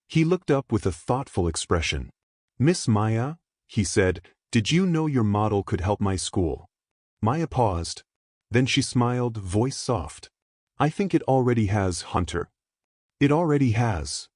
He looked up with a thoughtful expression. "Miss Maya," he said, "did you know your model could help my school?" Maya paused. Then she smiled, voice soft. "I think it already has, Hunter." "It already has."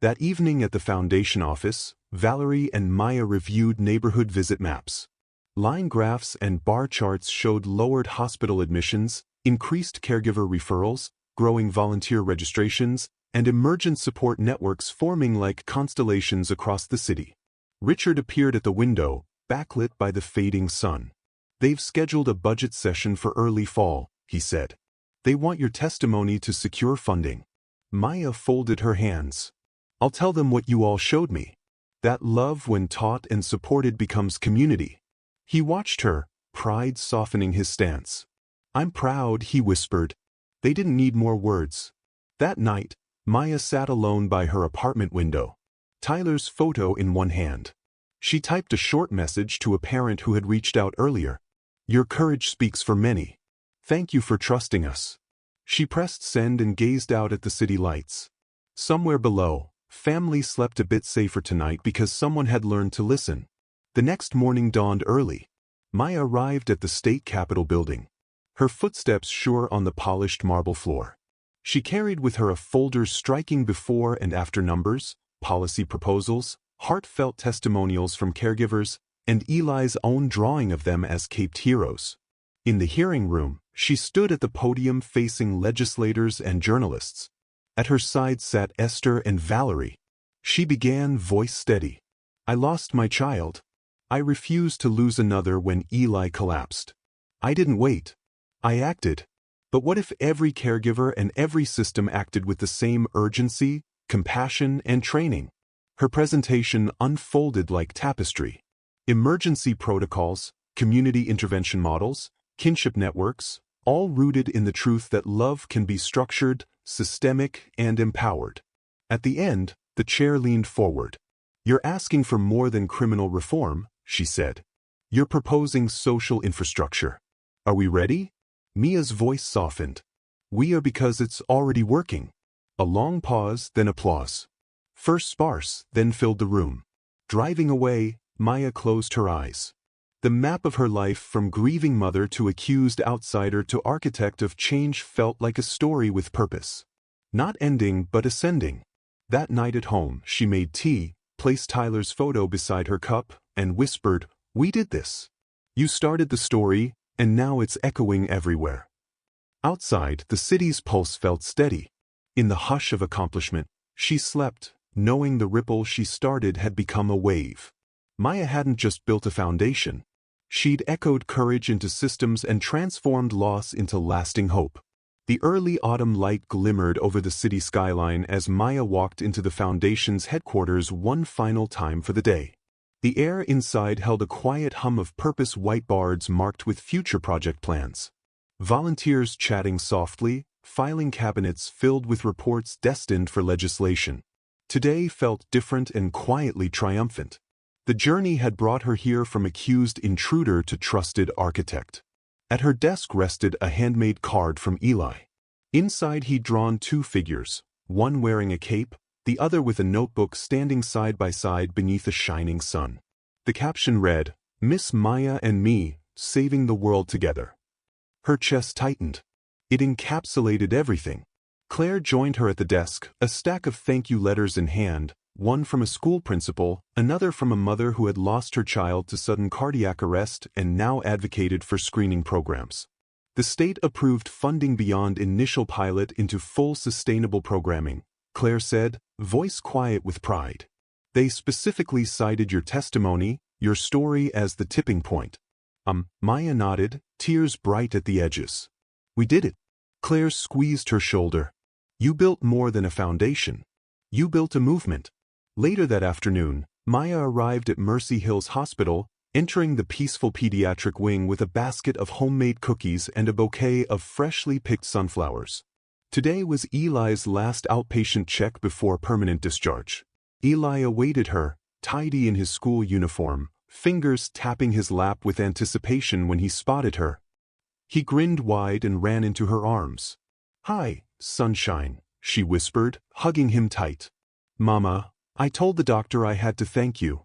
That evening at the foundation office, Valerie and Maya reviewed neighborhood visit maps. Line graphs and bar charts showed lowered hospital admissions, increased caregiver referrals, growing volunteer registrations, and emergent support networks forming like constellations across the city. Richard appeared at the window, backlit by the fading sun. They've scheduled a budget session for early fall, he said. They want your testimony to secure funding. Maya folded her hands. I'll tell them what you all showed me. That love when taught and supported becomes community. He watched her, pride softening his stance. I'm proud, he whispered. They didn't need more words. That night, Maya sat alone by her apartment window, Tyler's photo in one hand. She typed a short message to a parent who had reached out earlier. Your courage speaks for many. Thank you for trusting us. She pressed send and gazed out at the city lights. Somewhere below, family slept a bit safer tonight because someone had learned to listen. The next morning dawned early. Maya arrived at the state capitol building, her footsteps sure on the polished marble floor. She carried with her a folder striking before and after numbers, policy proposals, heartfelt testimonials from caregivers, and Eli's own drawing of them as caped heroes. In the hearing room, she stood at the podium facing legislators and journalists. At her side sat Esther and Valerie. She began, voice steady. I lost my child. I refused to lose another when Eli collapsed. I didn't wait. I acted. But what if every caregiver and every system acted with the same urgency, compassion, and training? Her presentation unfolded like tapestry. Emergency protocols, community intervention models, kinship networks, all rooted in the truth that love can be structured, systemic, and empowered. At the end, the chair leaned forward. You're asking for more than criminal reform, she said. You're proposing social infrastructure. Are we ready? Mia's voice softened. We are because it's already working. A long pause, then applause. First sparse, then filled the room. Driving away, Maya closed her eyes. The map of her life from grieving mother to accused outsider to architect of change felt like a story with purpose. Not ending but ascending. That night at home, she made tea, placed Tyler's photo beside her cup, and whispered, We did this. You started the story, and now it's echoing everywhere. Outside, the city's pulse felt steady. In the hush of accomplishment, she slept, knowing the ripple she started had become a wave. Maya hadn't just built a foundation. She'd echoed courage into systems and transformed loss into lasting hope. The early autumn light glimmered over the city skyline as Maya walked into the foundation's headquarters one final time for the day. The air inside held a quiet hum of purpose whiteboards marked with future project plans. Volunteers chatting softly, filing cabinets filled with reports destined for legislation. Today felt different and quietly triumphant. The journey had brought her here from accused intruder to trusted architect. At her desk rested a handmade card from Eli. Inside he'd drawn two figures, one wearing a cape, the other with a notebook standing side by side beneath a shining sun. The caption read, Miss Maya and me, saving the world together. Her chest tightened. It encapsulated everything. Claire joined her at the desk, a stack of thank you letters in hand, one from a school principal, another from a mother who had lost her child to sudden cardiac arrest and now advocated for screening programs. The state approved funding beyond initial pilot into full sustainable programming, Claire said, voice quiet with pride. They specifically cited your testimony, your story as the tipping point. Maya nodded, tears bright at the edges. We did it. Claire squeezed her shoulder. You built more than a foundation. You built a movement. Later that afternoon, Maya arrived at Mercy Hills Hospital, entering the peaceful pediatric wing with a basket of homemade cookies and a bouquet of freshly picked sunflowers. Today was Eli's last outpatient check before permanent discharge. Eli awaited her, tidy in his school uniform, fingers tapping his lap with anticipation when he spotted her. He grinned wide and ran into her arms. Hi, sunshine, she whispered, hugging him tight. Mama, I told the doctor I had to thank you.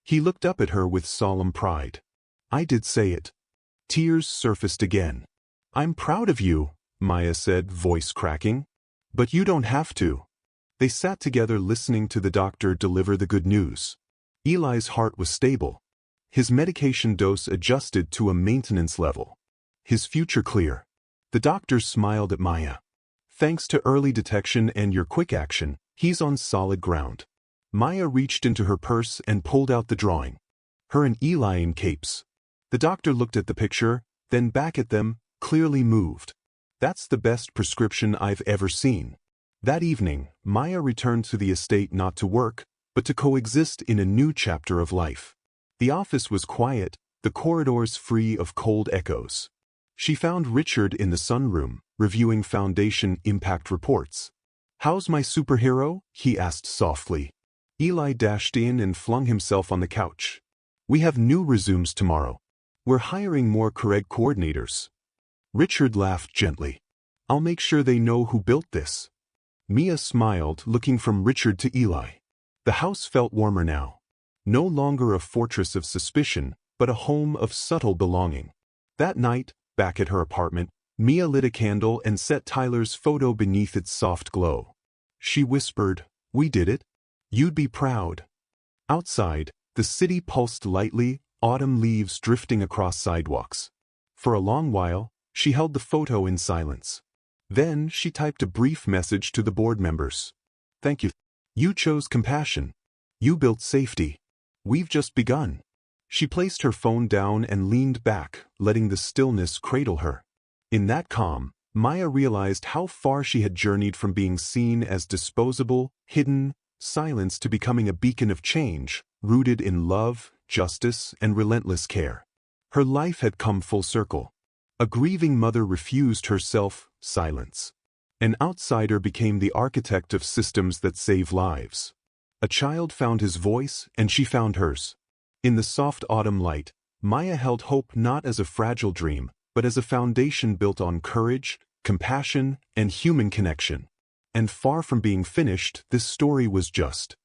He looked up at her with solemn pride. I did say it. Tears surfaced again. I'm proud of you, Maya said, voice cracking. But you don't have to. They sat together listening to the doctor deliver the good news. Eli's heart was stable. His medication dose adjusted to a maintenance level. His future clear. The doctor smiled at Maya. Thanks to early detection and your quick action, he's on solid ground. Maya reached into her purse and pulled out the drawing. Her and Eli in capes. The doctor looked at the picture, then back at them, clearly moved. That's the best prescription I've ever seen. That evening, Maya returned to the estate not to work, but to coexist in a new chapter of life. The office was quiet, the corridors free of cold echoes. She found Richard in the sunroom, reviewing Foundation impact reports. "How's my superhero?" he asked softly. Eli dashed in and flung himself on the couch. "We have new resumes tomorrow. We're hiring more correct coordinators." Richard laughed gently. "I'll make sure they know who built this." Mia smiled, looking from Richard to Eli. The house felt warmer now. No longer a fortress of suspicion, but a home of subtle belonging. That night, back at her apartment, Mia lit a candle and set Tyler's photo beneath its soft glow. She whispered, "We did it. You'd be proud." Outside, the city pulsed lightly, autumn leaves drifting across sidewalks. For a long while, she held the photo in silence. Then she typed a brief message to the board members. "Thank you. You chose compassion. You built safety. We've just begun." She placed her phone down and leaned back, letting the stillness cradle her. In that calm, Maya realized how far she had journeyed from being seen as disposable, hidden, silenced to becoming a beacon of change, rooted in love, justice, and relentless care. Her life had come full circle. A grieving mother refused herself silence. An outsider became the architect of systems that save lives. A child found his voice, and she found hers. In the soft autumn light, Maya held hope not as a fragile dream, but as a foundation built on courage, compassion, and human connection. And far from being finished, this story was just